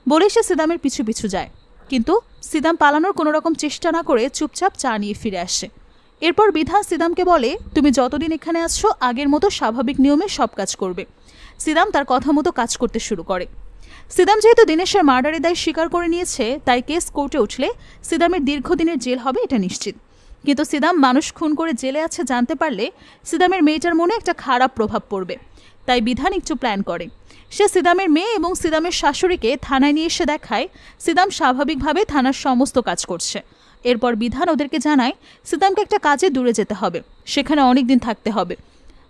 বলে সে সিদামের পিছু পিছু যায়, কিন্তু সিদাম পালানোর কোনো রকম চেষ্টা না করে চুপচাপ চা নিয়ে ফিরে আসে। এরপর বিধান সিদামকে বলে, তুমি যতদিন এখানে আসছো আগের মতো স্বাভাবিক নিয়মে সব কাজ করবে। সিদাম তার কথা মতো কাজ করতে শুরু করে। সিদাম যেহেতু দিনেশের মার্ডারের দায় স্বীকার করে নিয়েছে, তাই কেস কোর্টে উঠলে সিদামের দীর্ঘদিনের জেল হবে এটা নিশ্চিত। কিন্তু সিদাম মানুষ খুন করে জেলে আছে জানতে পারলে সিদামের মেয়েটার মনে একটা খারাপ প্রভাব পড়বে, তাই বিধান একটু প্ল্যান করে। সে সিদামের মেয়ে এবং সিদামের শাশুড়িকে থানায় নিয়ে এসে দেখায় সিদাম স্বাভাবিকভাবে থানার সমস্ত কাজ করছে। এরপর বিধান ওদেরকে জানায় সিদামকে একটা কাজে দূরে যেতে হবে, সেখানে অনেক দিন থাকতে হবে।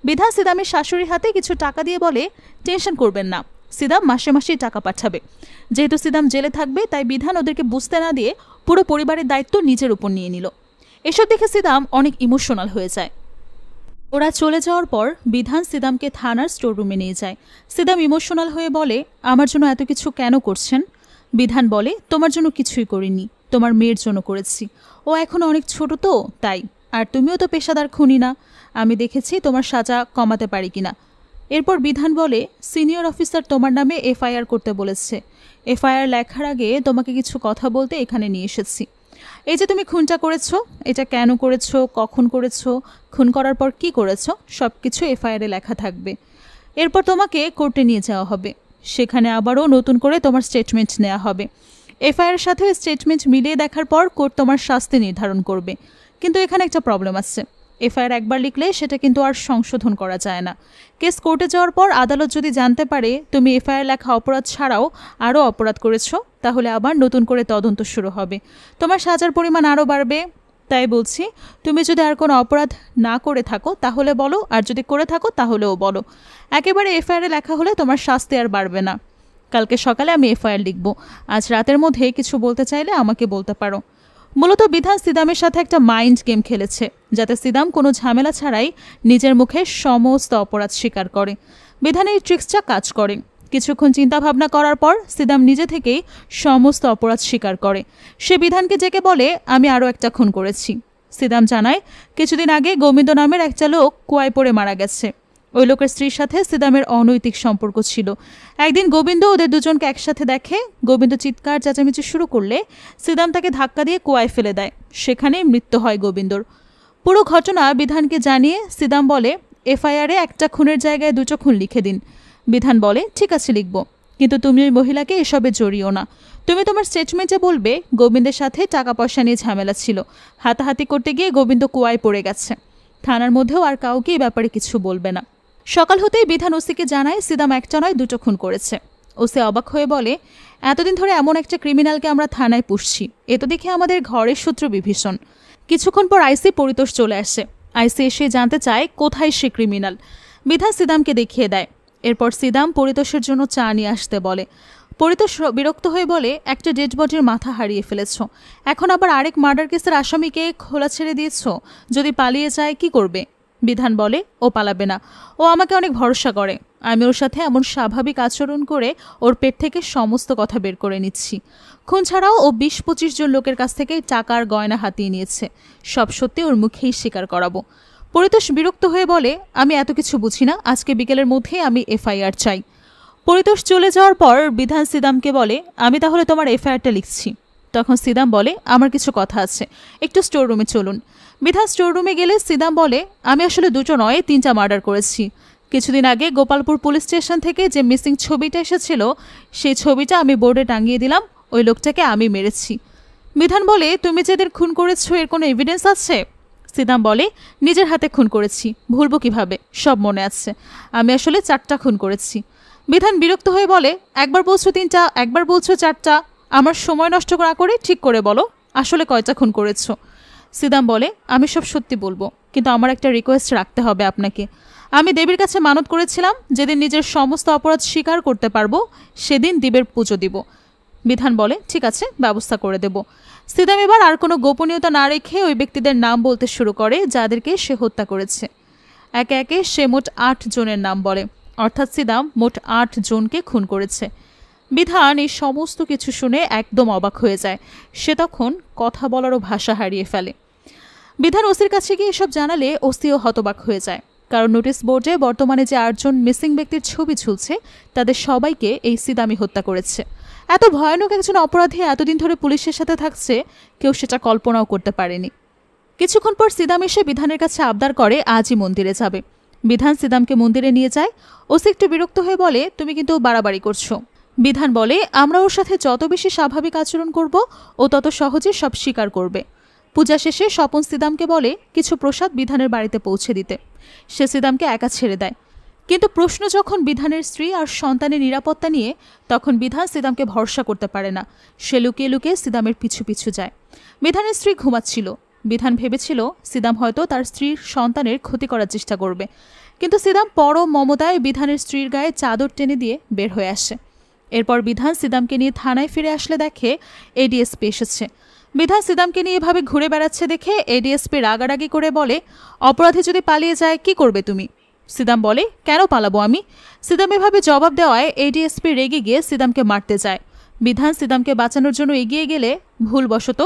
বিধান সিদামের শাশুড়ির হাতে কিছু টাকা দিয়ে বলে, টেনশন করবেন না, সিদাম মাসে মাসেই টাকা পাঠাবে। যেহেতু সিদাম জেলে থাকবে, তাই বিধান ওদেরকে বুঝতে না দিয়ে পুরো পরিবারের দায়িত্ব নিজের উপর নিয়ে নিল। এসব দেখে সিদাম অনেক ইমোশনাল হয়ে যায়। ওরা চলে যাওয়ার পর বিধান সিদামকে থানার স্টোররুমে নিয়ে যায়। সিদাম ইমোশনাল হয়ে বলে, আমার জন্য এত কিছু কেন করছেন? বিধান বলে, তোমার জন্য কিছুই করিনি, তোমার মেয়ের জন্য করেছি। ও এখন অনেক ছোট তো তাই, আর তুমিও তো পেশাদার খুনি না, আমি দেখেছি তোমার সাজা কমাতে পারি কিনা। এরপর বিধান বলে, সিনিয়র অফিসার তোমার নামে এফআইআর করতে বলেছে। এফআইআর লেখার আগে তোমাকে কিছু কথা বলতে এখানে নিয়ে এসেছি। এই যে তুমি খুনটা করেছো, এটা কেন করেছো, কখন করেছো, খুন করার পর কি করেছো, সব কিছু এফআইআরে লেখা থাকবে। এরপর তোমাকে কোর্টে নিয়ে যাওয়া হবে, সেখানে আবারও নতুন করে তোমার স্টেটমেন্ট নেওয়া হবে। এফআইআর সাথে স্টেটমেন্ট মিলিয়ে দেখার পর কোর্ট তোমার শাস্তি নির্ধারণ করবে। কিন্তু এখানে একটা প্রবলেম আছে, এফআইআর একবার লিখলে সেটা কিন্তু আর সংশোধন করা যায় না। কেস কোর্টে যাওয়ার পর আদালত যদি জানতে পারে তুমি এফআইআর লেখা অপরাধ ছাড়াও আরও অপরাধ করেছো, তাহলে আবার নতুন করে তদন্ত শুরু হবে, তোমার সাজার পরিমাণ আরও বাড়বে। তাই বলছি, তুমি যদি আর কোনো অপরাধ না করে থাকো তাহলে বলো, আর যদি করে থাকো তাহলেও বলো। একেবারে এফআইআরে লেখা হলে তোমার শাস্তি আর বাড়বে না। কালকে সকালে আমি এফআইআর লিখব, আজ রাতের মধ্যে কিছু বলতে চাইলে আমাকে বলতে পারো। মূলত বিধান সিদামের সাথে একটা মাইন্ড গেম খেলেছে, যাতে সিদাম কোনো ঝামেলা ছাড়াই নিজের মুখে সমস্ত অপরাধ স্বীকার করে। বিধানের এই ট্রিক্সটা কাজ করে। কিছুক্ষণ চিন্তাভাবনা করার পর সিদাম নিজে থেকেই সমস্ত অপরাধ স্বীকার করে। সে বিধানকে ডেকে বলে, আমি আরও একটা খুন করেছি। সিদাম জানায়, কিছুদিন আগে গোবিন্দ নামের একটা লোক কুয়ায় পড়ে মারা গেছে। ওই লোকের স্ত্রীর সাথে সিদামের অনৈতিক সম্পর্ক ছিল। একদিন গোবিন্দ ওদের দুজনকে একসাথে দেখে। গোবিন্দ চিৎকার চেঁচামেচি শুরু করলে সিদাম তাকে ধাক্কা দিয়ে কুয়ায় ফেলে দেয়। সেখানেই মৃত্যু হয় গোবিন্দর। পুরো ঘটনা বিধানকে জানিয়ে সিদাম বলে, এফআইআরে একটা খুনের জায়গায় 2টো খুন লিখে দিন। বিধান বলে, ঠিক আছে লিখব, কিন্তু তুমি ওই মহিলাকে এসবে জড়িও না। তুমি তোমার স্টেটমেন্টে বলবে গোবিন্দের সাথে টাকা পয়সা নিয়ে ঝামেলা ছিল, হাতাহাতি করতে গিয়ে গোবিন্দ কুয়ায় পড়ে গেছে। থানার মধ্যেও আর কাউকে এই ব্যাপারে কিছু বলবে না। সকাল হতেই বিধান ওসিকে জানায় সিদাম একটা নয় 2টো খুন করেছে। ওসি অবাক হয়ে বলে, এতদিন ধরে এমন একটা ক্রিমিনালকে আমরা থানায় পুষছি, এ তো দেখে আমাদের ঘরের শত্রু বিভীষণ। কিছুক্ষণ পর আইসি পরিতোষ চলে আসে। আইসি এসে জানতে চায় কোথায় সে ক্রিমিনাল। বিধান সিদামকে দেখিয়ে দেয়। এরপর সিদাম পরিতোষের জন্য চা নিয়ে আসতে বলে। পরিতোষ বিরক্ত হয়ে বলে, একটা ডেড বডির মাথা হারিয়ে ফেলেছ, এখন আবার আরেক মার্ডার কেসের আসামিকে খোলা ছেড়ে দিয়েছ, যদি পালিয়ে যায় কি করবে? বিধান বলে, ও পালাবে না, ও আমাকে অনেক ভরসা করে। আমি ওর সাথে এমন স্বাভাবিক আচরণ করে ওর পেট থেকে সমস্ত কথা বের করে নিচ্ছি। খুন ছাড়াও ও 20-25 জন লোকের কাছ থেকে টাকার গয়না হাতিয়ে নিয়েছে। সব সত্যি ওর মুখেই স্বীকার করাবো। পরিতোষ বিরক্ত হয়ে বলে, আমি এত কিছু বুঝি না, আজকে বিকেলের মধ্যে আমি এফআইআর চাই। পরিতোষ চলে যাওয়ার পর বিধান সিদামকে বলে, আমি তাহলে তোমার এফআইআরটা লিখছি। তখন সিদাম বলে, আমার কিছু কথা আছে, একটু স্টোর রুমে চলুন। বিধান স্টোর রুমে গেলে সিদাম বলে, আমি আসলে 2টো নয় 3টা মার্ডার করেছি। কিছুদিন আগে গোপালপুর পুলিশ স্টেশন থেকে যে মিসিং ছবিটা এসেছিল, সেই ছবিটা আমি বোর্ডে টাঙিয়ে দিলাম, ওই লোকটাকে আমি মেরেছি। বিধান বলে, তুমি যেদের খুন করেছো এর কোনো এভিডেন্স আছে? সিদাম বলে, নিজের হাতে খুন করেছি, ভুলবো কিভাবে, সব মনে আছে, আমি আসলে 4টা খুন করেছি। বিধান বিরক্ত হয়ে বলে, একবার বলছো 3টা, একবার বলছো 4টা, আমার সময় নষ্ট না করে ঠিক করে বলো আসলে কয়টা খুন করেছো। সিদাম বলে, আমি সব সত্যি বলবো, কিন্তু আমার একটা রিকোয়েস্ট রাখতে হবে আপনাকে। আমি দেবীর কাছে মানত করেছিলাম যেদিন নিজের সমস্ত অপরাধ স্বীকার করতে পারবো সেদিন দেবীর পুজো দিব। বিধান বলে, ঠিক আছে, ব্যবস্থা করে দেব। সিদাম এবার আর কোনো গোপনীয়তা না রেখে ওই ব্যক্তিদের নাম বলতে শুরু করে যাদেরকে সে হত্যা করেছে। একে একে সে মোট 8 জনের নাম বলে, অর্থাৎ সিদাম মোট 8 জনকে খুন করেছে। বিধান এই সমস্ত কিছু শুনে একদম অবাক হয়ে যায়। সে তখন কথা বলারও ভাষা হারিয়ে ফেলে। বিধান ওসির কাছে গিয়ে এসব জানালে ওসিও হতবাক হয়ে যায়, কারণ নোটিশ বোর্ডে বর্তমানে যে 8 জন মিসিং ব্যক্তির ছবি ঝুলছে তাদের সবাইকে এই সিদামই হত্যা করেছে। এত ভয়ানক একজন অপরাধী এতদিন ধরে পুলিশের সাথে থাকছে, কেউ সেটা কল্পনাও করতে পারেনি। কিছুক্ষণ পর সিদাম এসে বিধানের কাছে আবদার করে আজই মন্দিরে যাবে। বিধান সিদামকে মন্দিরে নিয়ে যায়। ওসি একটু বিরক্ত হয়ে বলে, তুমি কিন্তু বাড়াবাড়ি করছো। বিধান বলে, আমরা ওর সাথে যত বেশি স্বাভাবিক আচরণ করব ও তত সহজে সব স্বীকার করবে। পূজা শেষে স্বপন সিদামকে বলে কিছু প্রসাদ বিধানের বাড়িতে পৌঁছে দিতে। সে সিদামকে একা ছেড়ে দেয়। কিন্তু প্রশ্ন যখন বিধানের স্ত্রী আর সন্তানের নিরাপত্তা নিয়ে, তখন বিধান সিদামকে ভরসা করতে পারে না। সে লুকিয়ে লুকিয়ে সিদামের পিছু পিছু যায়। বিধানের স্ত্রী ঘুমাচ্ছিল। বিধান ভেবেছিল সিদাম হয়তো তার স্ত্রীর সন্তানের ক্ষতি করার চেষ্টা করবে, কিন্তু সিদাম পরম মমতায় বিধানের স্ত্রীর গায়ে চাদর টেনে দিয়ে বের হয়ে আসে। এরপর বিধান সিদামকে নিয়ে থানায় ফিরে আসলে দেখে এডিএসপি এসেছে। বিধান সিদামকে নিয়ে এভাবে ঘুরে বেড়াচ্ছে দেখে এডিএসপি রাগারাগি করে বলে, অপরাধী যদি পালিয়ে যায় কি করবে তুমি? সিদাম বলে, কেন পালাবো আমি? সিদাম এভাবে জবাব দেওয়ায় এডিএসপি রেগে গিয়ে সিদামকে মারতে যায়। বিধান সিদামকে বাঁচানোর জন্য এগিয়ে গেলে ভুলবশত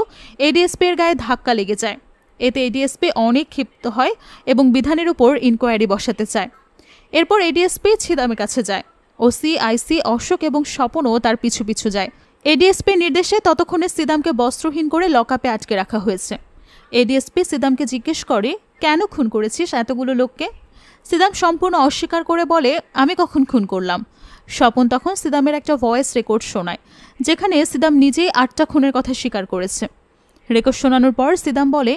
এডিএসপির গায়ে ধাক্কা লেগে যায়। এতে এডিএসপি অনেক ক্ষিপ্ত হয় এবং বিধানের উপর ইনকোয়ারি বসাতে চায়। এরপর এডিএসপি সিদামের কাছে যায়। ওসি, আইসি, অশোক এবং স্বপনও তার পিছু পিছু যায়। এডিএসপির নির্দেশে ততক্ষণে সিদামকে বস্ত্রহীন করে লকআপে আটকে রাখা হয়েছে। এডিএসপি সিদামকে জিজ্ঞেস করে, কেন খুন করেছিস এতগুলো লোককে? সিদাম সম্পূর্ণ অস্বীকার করে বলে, আমি কখন খুন করলাম? স্বপন তখন সিদামের একটা ভয়েস রেকর্ড শোনায়, যেখানে সিদাম নিজেই 8টা খুনের কথা স্বীকার করেছে। রেকর্ড শোনানোর পর সিদাম বলে,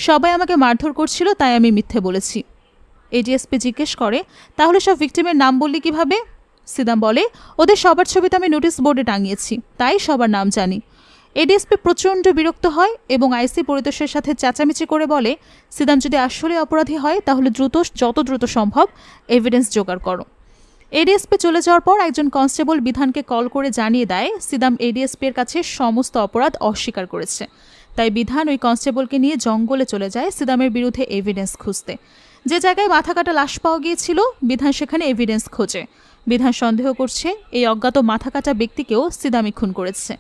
সবাই আমাকে মারধর করছিল তাই আমি মিথ্যে বলেছি। এডিএসপি জিজ্ঞেস করে, তাহলে সব ভিকটিমের নাম বললি কিভাবে? সিদাম বলে, ওদের সবার ছবি তো আমি নোটিশ বোর্ডে টাঙিয়েছি, তাই সবার নাম জানি। এডিএসপি প্রচণ্ড বিরক্ত হয় এবং আইসি পরিতোষের সাথে চেঁচামেচি করে বলে, সিদাম যদি আসলে অপরাধী হয় তাহলে যত দ্রুত সম্ভব এভিডেন্স জোগাড় করো। এডিএসপি চলে যাওয়ার পর একজন কনস্টেবল বিধানকে কল করে জানিয়ে দেয় সিদাম এডিএসপি এর কাছে সমস্ত অপরাধ অস্বীকার করেছে। তাই বিধান ওই কনস্টেবলকে নিয়ে জঙ্গলে চলে যায় সিদামের বিরুদ্ধে এভিডেন্স খুঁজতে। যে জায়গায় মাথা কাটা লাশ পাওয়া গিয়েছিল, বিধান সেখানে এভিডেন্স খোঁজে। বিধান সন্দেহ করছে এই অজ্ঞাত মাথা কাটা ব্যক্তিকেও সিদামই খুন করেছে,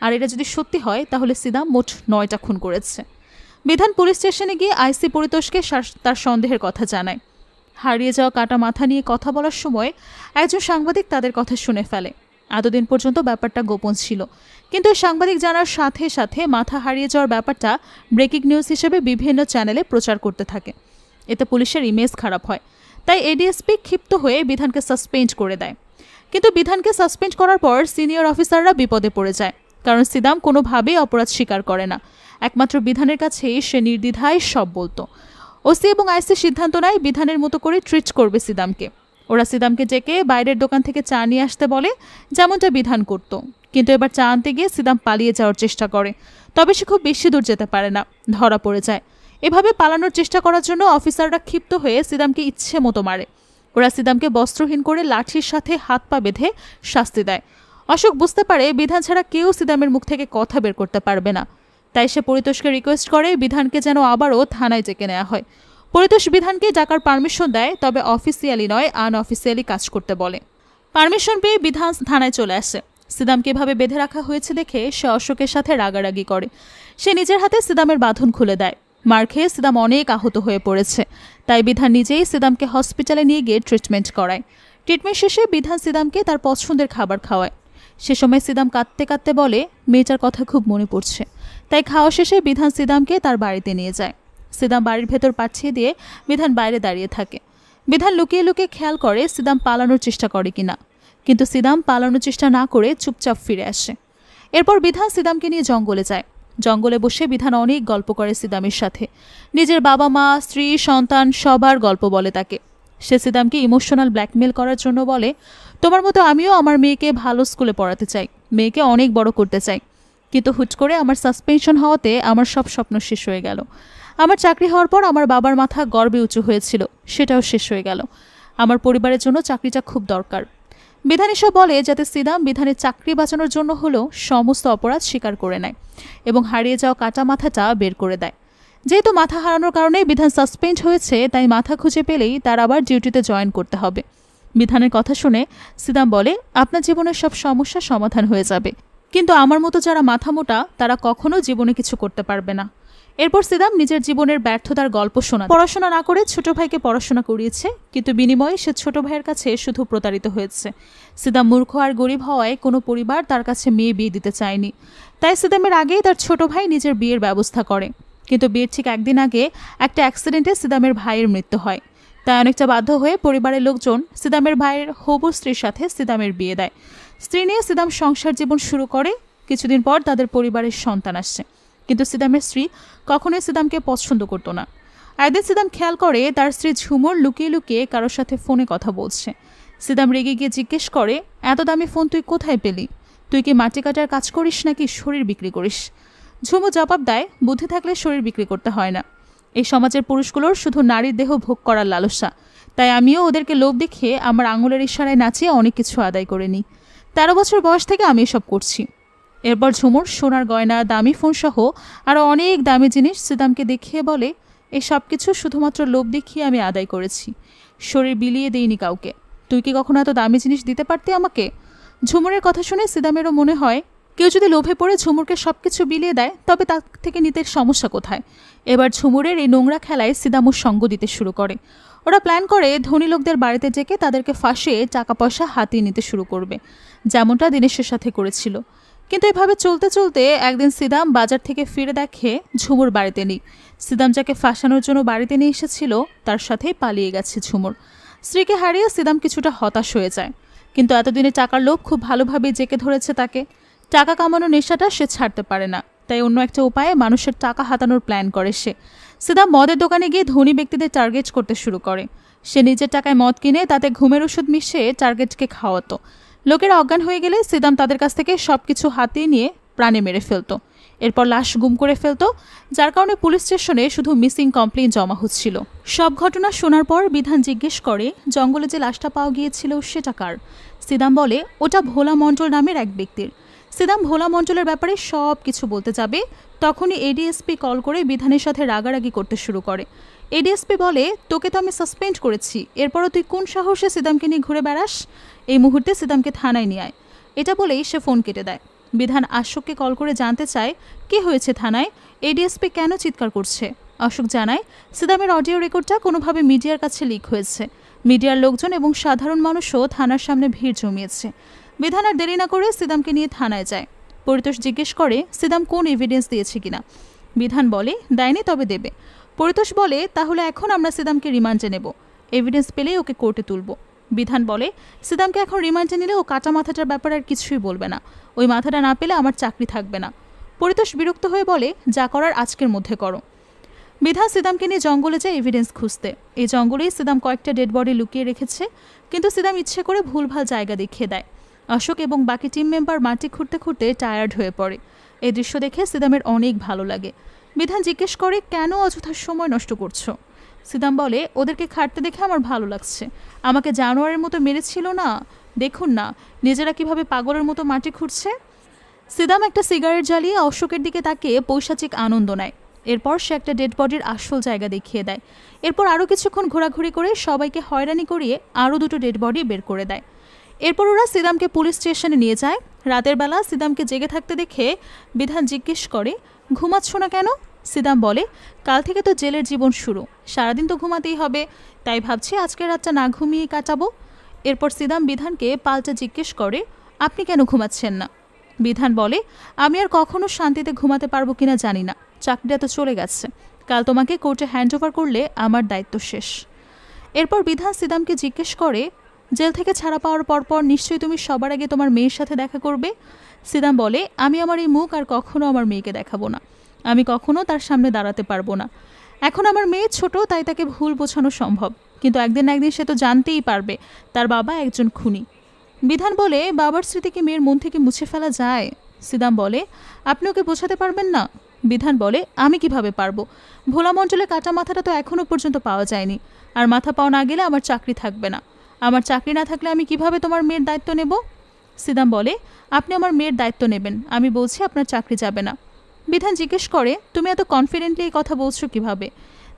আর এটা যদি সত্যি হয় তাহলে সিদাম মোট 9টা খুন করেছে। বিধান পুলিশ স্টেশনে গিয়ে আইসি পরিতোষকে তার সন্দেহের কথা জানায়। হারিয়ে যাওয়া কাটা মাথা নিয়ে কথা বলার সময় একজন সাংবাদিক তাদের কথা শুনে ফেলে। এতদিন পর্যন্ত ব্যাপারটা গোপন ছিল, কিন্তু সাংবাদিক জানার সাথে সাথে মাথা হারিয়ে যাওয়ার ব্যাপারটা ব্রেকিং নিউজ হিসেবে বিভিন্ন চ্যানেলে প্রচার করতে থাকে। এতে পুলিশের ইমেজ খারাপ হয়, তাই এডিএসপি ক্ষিপ্ত হয়ে বিধানকে সাসপেন্ড করে দেয়। কিন্তু বিধানকে সাসপেন্ড করার পর সিনিয়র অফিসাররা বিপদে পড়ে যায়, কারণ সিদাম কোনোভাবেই অপরাধ স্বীকার করে না। একমাত্র বিধানের কাছেই সে নির্দ্বিধায় সব বলতো। ওসি এবং আইসি সিদ্ধান্ত নেয় বিধানের মতো করে ট্রিট করবে সিদামকে। ওরা সিদামকে ডেকে বাইরের দোকান থেকে চা নিয়ে আসতে বলে, যেমনটা বিধান করত। কিন্তু এবার চা আনতে গিয়ে সিদাম পালিয়ে যাওয়ার চেষ্টা করে, তবে সে খুব বেশি দূর যেতে পারে না, ধরা পড়ে যায়। এভাবে পালানোর চেষ্টা করার জন্য অফিসাররা ক্ষিপ্ত হয়ে সিদামকে ইচ্ছে মতো মারে। ওরা সিদামকে বস্ত্রহীন করে লাঠির সাথে হাত পা বেঁধে শাস্তি দেয়। অশোক বুঝতে পারে বিধান ছাড়া কেউ সিদামের মুখ থেকে কথা বের করতে পারবে না, তাই সে পরিতোষকে রিকোয়েস্ট করে বিধানকে যেন আবারও থানায় ডেকে নেওয়া হয়। পরিতোষ বিধানকে ডাকার পারমিশন দেয়, তবে অফিসিয়ালি নয়, আনঅফিসিয়ালি কাজ করতে বলে। পারমিশন পেয়ে বিধান থানায় চলে আসে। সিদামকে এভাবে বেঁধে রাখা হয়েছে দেখে সে অশোকের সাথে রাগারাগি করে। সে নিজের হাতে সিদামের বাঁধন খুলে দেয়। মার খেয়ে সিদাম অনেক আহত হয়ে পড়েছে, তাই বিধান নিজেই সিদামকে হসপিটালে নিয়ে গিয়ে ট্রিটমেন্ট করায়। ট্রিটমেন্ট শেষে বিধান সিদামকে তার পছন্দের খাবার খাওয়ায়। সে সময় সিদাম কাঁদতে কাঁদতে বলে মেয়েটার কথা খুব মনে পড়ছে। তাই খাওয়া শেষে বিধান সিদামকে তার বাড়িতে নিয়ে যায়। সিদাম বাড়ির ভেতর পাঠিয়ে দিয়ে বিধান বাইরে দাঁড়িয়ে থাকে। বিধান লুকিয়ে লুকিয়ে খেয়াল করে সিদাম পালানোর চেষ্টা করে কিনা, কিন্তু সিদাম পালানোর চেষ্টা না করে চুপচাপ ফিরে আসে। এরপর বিধান সিদামকে নিয়ে জঙ্গলে যায়। জঙ্গলে বসে বিধান অনেক গল্প করে সিদামের সাথে। নিজের বাবা মা, স্ত্রী, সন্তান সবার গল্প বলে তাকে। সে সিদামকে ইমোশনাল ব্ল্যাকমেল করার জন্য বলে, তোমার মতো আমিও আমার মেয়েকে ভালো স্কুলে পড়াতে চাই, মেয়েকে অনেক বড় করতে চাই, কিন্তু হুট করে আমার সাসপেনশন হওয়াতে আমার সব স্বপ্ন শেষ হয়ে গেল। আমার চাকরি হওয়ার পর আমার বাবার মাথা গর্বে উঁচু হয়েছিল, সেটাও শেষ হয়ে গেল। আমার পরিবারের জন্য চাকরিটা খুব দরকার। বিধান এসব বলে যাতে সিদাম বিধানের চাকরি বাঁচানোর জন্য হলেও সমস্ত অপরাধ স্বীকার করে নেয় এবং হারিয়ে যাওয়া কাটা মাথাটা বের করে দেয়। যেহেতু মাথা হারানোর কারণে বিধান সাসপেন্ড হয়েছে, তাই মাথা খুঁজে পেলেই তার আবার ডিউটিতে জয়েন করতে হবে। বিধানের কথা শুনে সিদাম বলে, আপনার জীবনের সব সমস্যার সমাধান হয়ে যাবে, কিন্তু আমার মতো যারা মাথা মোটা তারা কখনো জীবনে কিছু করতে পারবে না। এরপর সিদাম নিজের জীবনের ব্যর্থতার গল্প শোনায়। পড়াশোনা না করে ছোট ভাইকে পড়াশোনা করিয়েছে, কিন্তু বিনিময়ে সে ছোট ভাইয়ের কাছে শুধু প্রতারিত হয়েছে। সিদাম মূর্খ আর গরিব হওয়ায় কোনো পরিবার তার কাছে মেয়ে বিয়ে দিতে চায়নি, তাই সিদামের আগেই তার ছোট ভাই নিজের বিয়ের ব্যবস্থা করে। কিন্তু বিয়ের ঠিক একদিন আগে একটা অ্যাক্সিডেন্টে সিদামের ভাইয়ের মৃত্যু হয়। তাই অনেকটা বাধ্য হয়ে পরিবারের লোকজন সিদামের ভাইয়ের হবু স্ত্রীর সাথে সিদামের বিয়ে দেয়। স্ত্রী নিয়ে সিদাম সংসার জীবন শুরু করে। কিছুদিন পর তাদের পরিবারের সন্তান আসছে, কিন্তু সিদামের স্ত্রী কখনোই সিদামকে পছন্দ করত না। একদিন সিদাম খেয়াল করে তার স্ত্রী ঝুমুর লুকিয়ে লুকিয়ে কারোর সাথে ফোনে কথা বলছে। সিদাম রেগে গিয়ে জিজ্ঞেস করে, এত দামি ফোন তুই কোথায় পেলি? তুই কি মাটি কাটার কাজ করিস নাকি শরীর বিক্রি করিস? ঝুমু জবাব দেয়, বুদ্ধি থাকলে শরীর বিক্রি করতে হয় না। এই সমাজের পুরুষগুলোর শুধু নারীর দেহ ভোগ করার লালসা, তাই আমিও ওদেরকে লোভ দেখিয়ে আমার আঙুলের ইশারায় নাচিয়ে অনেক কিছু আদায় করে নিই। 13 বছর বয়স থেকে আমি এসব করছি। এরপর ঝুমুর সোনার গয়না, দামি ফোন সহ আরও অনেক দামি জিনিস সিদামকে দেখিয়ে বলে, এই সব কিছু শুধুমাত্র লোভ দেখিয়ে আমি আদায় করেছি, শরীর বিলিয়ে দেইনি কাউকে। তুই কি কখনো এত দামি জিনিস দিতে পারতি আমাকে? ঝুমুরের কথা শুনে সিদামেরও মনে হয়, কেউ যদি লোভে পড়ে ঝুমুরকে সব কিছু বিলিয়ে দেয় তবে তার থেকে নিতে সমস্যা কোথায়। এবার ঝুমুরের এই নোংরা খেলায় সিদামও সঙ্গ দিতে শুরু করে। ওরা প্ল্যান করে ধনী লোকদের বাড়িতে ডেকে তাদেরকে ফাঁসিয়ে টাকা পয়সা হাতিয়ে নিতে শুরু করবে, যেমনটা দিনেশের সাথে করেছিল। কিন্তু এভাবে চলতে চলতে একদিন সিদাম বাজার থেকে ফিরে দেখে ঝুমুর বাড়িতে নেই। সিদাম যাকে ফাঁসানোর জন্য বাড়িতে নিয়ে এসেছিল তার সাথেই পালিয়ে গেছে ঝুমুর। স্ত্রীকে হারিয়ে সিদাম কিছুটা হতাশ হয়ে যায়, কিন্তু এতদিনে টাকার লোভ খুব ভালোভাবেই জেঁকে ধরেছে তাকে। টাকা কামানোর নেশাটা সে ছাড়তে পারে না, তাই অন্য একটা উপায়ে মানুষের টাকা হাতানোর প্ল্যান করে সে। সিদাম মদের দোকানে গিয়ে ধনী ব্যক্তিদের টার্গেট করতে শুরু করে। সে নিজের টাকায় মদ কিনে তাতে ঘুমের ওষুধ মিশিয়ে টার্গেটকে খাওয়াতো। লোকেরা অজ্ঞান হয়ে গেলে সিদাম তাদের কাছ থেকে সব কিছু হাতিয়ে নিয়ে প্রাণে মেরে ফেলতো। এরপর লাশ গুম করে ফেলতো, যার কারণে পুলিশ স্টেশনে শুধু মিসিং কমপ্লেইন জমা হচ্ছিল। সব ঘটনা শোনার পর বিধান জিজ্ঞেস করে, জঙ্গলে যে লাশটা পাওয়া গিয়েছিল সেটা কার? সিদাম বলে, ওটা ভোলা মণ্ডল নামের এক ব্যক্তির। সিদাম ভোলা মণ্ডলের ব্যাপারে সব কিছু বলতে যাবে, তখনই এডিএসপি কল করে বিধানের সাথে রাগারাগি করতে শুরু করে। এডিএসপি বলে, তোকে তো আমি সাসপেন্ড করেছি, এরপরও তুই কোন সাহসে সিদামকে নিয়ে ঘুরে বেড়াস? এই মুহূর্তে সিদামকে থানায় নিয়ে আয়। এটা বলেই সে ফোন কেটে দেয়। বিধান অশোককে কল করে জানতে চায় কি হয়েছে থানায়, এডিএসপি কেন চিৎকার করছে। অশোক জানায়, সিদামের অডিও রেকর্ডটা কোনোভাবে মিডিয়ার কাছে লিক হয়েছে। মিডিয়ার লোকজন এবং সাধারণ মানুষও থানার সামনে ভিড় জমিয়েছে। বিধান আর দেরি না করে সিদামকে নিয়ে থানায় যায়। পরিতোষ জিজ্ঞেস করে সিদাম কোন এভিডেন্স দিয়েছে কিনা। বিধান বলে, দেয়নি, তবে দেবে। পরিতোষ বলে, তাহলে এখন আমরা সিদামকে রিমান্ডে নেব, এভিডেন্স পেলেই ওকে কোর্টে তুলব। বিধান বলে, সিদামকে এখন রিমান্ডে নিলে ও কাটা মাথাটার ব্যাপারে আর কিছুই বলবে না। ওই মাথাটা না পেলে আমার চাকরি থাকবে না। পরিতোষ বিরক্ত হয়ে বলে, যা করার আজকের মধ্যে করো। বিধান সিদামকে নিয়ে জঙ্গলে যায় এভিডেন্স খুঁজতে। এই জঙ্গলেই সিদাম কয়েকটা ডেড বডি লুকিয়ে রেখেছে, কিন্তু সিদাম ইচ্ছে করে ভুলভাল জায়গা দেখিয়ে দেয়। অশোক এবং বাকি টিম মেম্বার মাটি খুঁড়তে খুঁড়তে টায়ার্ড হয়ে পড়ে। এই দৃশ্য দেখে সিদামের অনেক ভালো লাগে। বিধান জিজ্ঞেস করে, কেন অযথা সময় নষ্ট করছো? সিদাম বলে, ওদেরকে খাটতে দেখে আমার ভালো লাগছে। আমাকে জানোয়ারের মতো মেরেছিল না, দেখুন না নিজেরা কিভাবে পাগলের মতো মাটি খুঁড়ছে। সিদাম একটা সিগারেট জ্বালিয়ে অশোকের দিকে তাকিয়ে পৈশাচিক আনন্দ নেয়। এরপর সে একটা ডেড বডির আসল জায়গা দেখিয়ে দেয়। এরপর আরও কিছুক্ষণ ঘোরাঘুরি করে সবাইকে হয়রানি করিয়ে আরও দুটো ডেড বডি বের করে দেয়। এরপর ওরা সিদামকে পুলিশ স্টেশনে নিয়ে যায়। রাতের বেলা সিদামকে জেগে থাকতে দেখে বিধান জিজ্ঞেস করে, ঘুমাচ্ছ না কেন? সিদাম বলে, কাল থেকে তো জেলের জীবন শুরু, সারাদিন তো ঘুমাতেই হবে, তাই ভাবছি আজকের রাতটা না ঘুমিয়ে কাটাবো। এরপর সিদাম বিধানকে পাল্টা জিজ্ঞেস করে, আপনি কেন ঘুমাচ্ছেন না? বিধান বলে, আমি আর কখনো শান্তিতে ঘুমাতে পারবো কিনা জানি না, চাকরিটা তো চলে গেছে, কাল তোমাকে কোর্টে হ্যান্ড ওভার করলে আমার দায়িত্ব শেষ। এরপর বিধান সিদামকে জিজ্ঞেস করে, জেল থেকে ছাড়া পাওয়ার পরপর নিশ্চয়ই তুমি সবার আগে তোমার মেয়ের সাথে দেখা করবে। সিদাম বলে, আমি আমার এই মুখ আর কখনো আমার মেয়েকে দেখাবো না, আমি কখনো তার সামনে দাঁড়াতে পারবো না। এখন আমার মেয়ে ছোট, তাই তাকে ভুল বোঝানো সম্ভব, কিন্তু একদিন না একদিন সে তো জানতেই পারবে তার বাবা একজন খুনি। বিধান বলে, বাবার স্মৃতি কি মেয়ের মন থেকে মুছে ফেলা যায়? সিদাম বলে, আপনি ওকে বোঝাতে পারবেন না? বিধান বলে, আমি কিভাবে পারবো? ভোলা মণ্ডলে কাটা মাথাটা তো এখনও পর্যন্ত পাওয়া যায়নি, আর মাথা পাওয়া না গেলে আমার চাকরি থাকবে না। আমার চাকরি না থাকলে আমি কিভাবে তোমার মেয়ের দায়িত্ব নেব? সিদাম বলে, আপনি আমার মেয়ের দায়িত্ব নেবেন, আমি বলছি আপনার চাকরি যাবে না। বিধান জিজ্ঞেস করে, তুমি এত কনফিডেন্টলি এই কথা বলছো কিভাবে?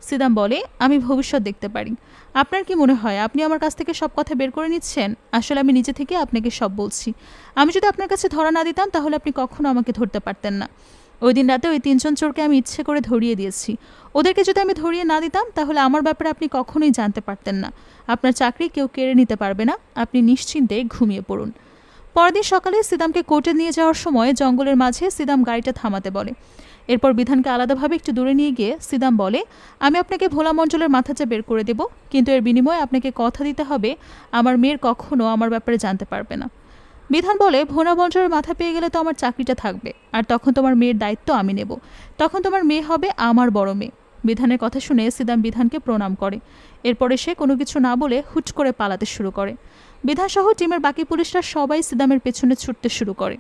সিদাম বলে, আমি ভবিষ্যৎ দেখতে পারি। আপনার কি মনে হয় আপনি আমার কাছ থেকে সব কথা বের করে নিচ্ছেন? আসলে আমি নিজে থেকে আপনাকে সব বলছি। আমি যদি আপনার কাছে ধরা না দিতাম তাহলে আপনি কখনো আমাকে ধরতে পারতেন না। ওই দিন রাতে ওই 3 জন চোরকে আমি ইচ্ছে করে ধরিয়ে দিয়েছি। ওদেরকে যদি আমি ধরিয়ে না দিতাম তাহলে আমার ব্যাপারে আপনি কখনোই জানতে পারতেন না। আপনার চাকরি কেউ কেড়ে নিতে পারবে না, আপনি নিশ্চিন্তে ঘুমিয়ে পড়ুন। পরদিন সকালে সিদামকে কোর্টে নিয়ে যাওয়ার সময় জঙ্গলের মাঝে সিদাম গাড়িটা থামাতে বলে। এরপর বিধানকে আলাদাভাবে একটু দূরে নিয়ে গিয়ে সিদাম বলে, আমি আপনাকে ভোলা মণ্ডলের মাথাটা বের করে দেব, কিন্তু এর বিনিময়ে আপনাকে কথা দিতে হবে আমার মেয়ের কখনো আমার ব্যাপারে জানতে পারবে না। বিধান বলে, ভোলা মণ্ডলের মাথা পেয়ে গেলে তো আমার চাকরিটা থাকবে, আর তখন তোমার মেয়ের দায়িত্ব আমি নেব, তখন তোমার মেয়ে হবে আমার বড় মেয়ে। বিধানের কথা শুনে সিদাম বিধানকে প্রণাম করে। এরপরে সে কোনো কিছু না বলে হুট করে পালাতে শুরু করে। বিধানসহ টিমের বাকি পুলিশরা সবাই সিদামের পেছনে ছুটতে শুরু করে।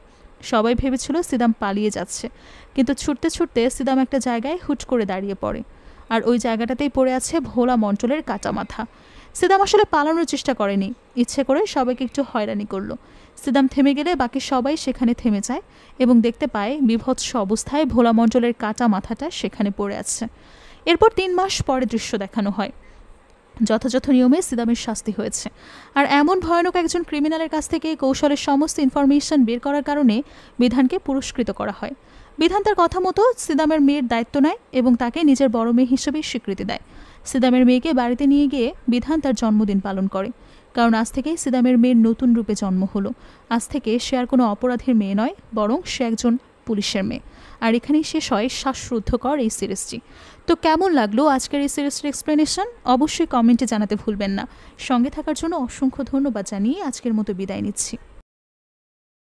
সবাই ভেবেছিল সিদাম পালিয়ে যাচ্ছে, কিন্তু ছুটতে ছুটতে সিদাম একটা জায়গায় হুট করে দাঁড়িয়ে পড়ে, আর ওই জায়গাটাতেই পড়ে আছে ভোলা মণ্ডলের কাটা মাথা। সিদাম আসলে পালানোর চেষ্টা করেনি, ইচ্ছে করে সবাইকে একটু হয়রানি করলো। সিদাম থেমে গেলে বাকি সবাই সেখানে থেমে যায় এবং দেখতে পায় বিভৎস অবস্থায় ভোলা মণ্ডলের কাটা মাথাটা সেখানে পড়ে আছে। এরপর 3 মাস পরে দৃশ্য দেখানো হয়। যথাযথ নিয়মে সিদামের শাস্তি হয়েছে, আর এমন ভয়ানক একজন ক্রিমিনালের কাছ থেকে কৌশলের সমস্ত ইনফরমেশন বের করার কারণে বিধানকে পুরস্কৃত করা হয়। বিধান তার কথা মতো সিদামের মেয়ের দায়িত্ব নেয় এবং তাকে নিজের বড় মেয়ে হিসেবে স্বীকৃতি দেয়। সিদামের মেয়েকে বাড়িতে নিয়ে গিয়ে বিধান তার জন্মদিন পালন করে, কারণ আজ থেকেই সিদামের মেয়ের নতুন রূপে জন্ম হলো। আজ থেকে সে আর কোনো অপরাধীর মেয়ে নয়, বরং সে একজন পুলিশের মেয়ে। আর এখানেই শেষ হয় শ্বাসরুদ্ধকর এই সিরিজটি। তো কেমন লাগলো আজকের এই সিরিজটির এক্সপ্লেনেশন অবশ্যই কমেন্টে জানাতে ভুলবেন না। সঙ্গে থাকার জন্য অসংখ্য ধন্যবাদ জানিয়ে আজকের মতো বিদায় নিচ্ছি।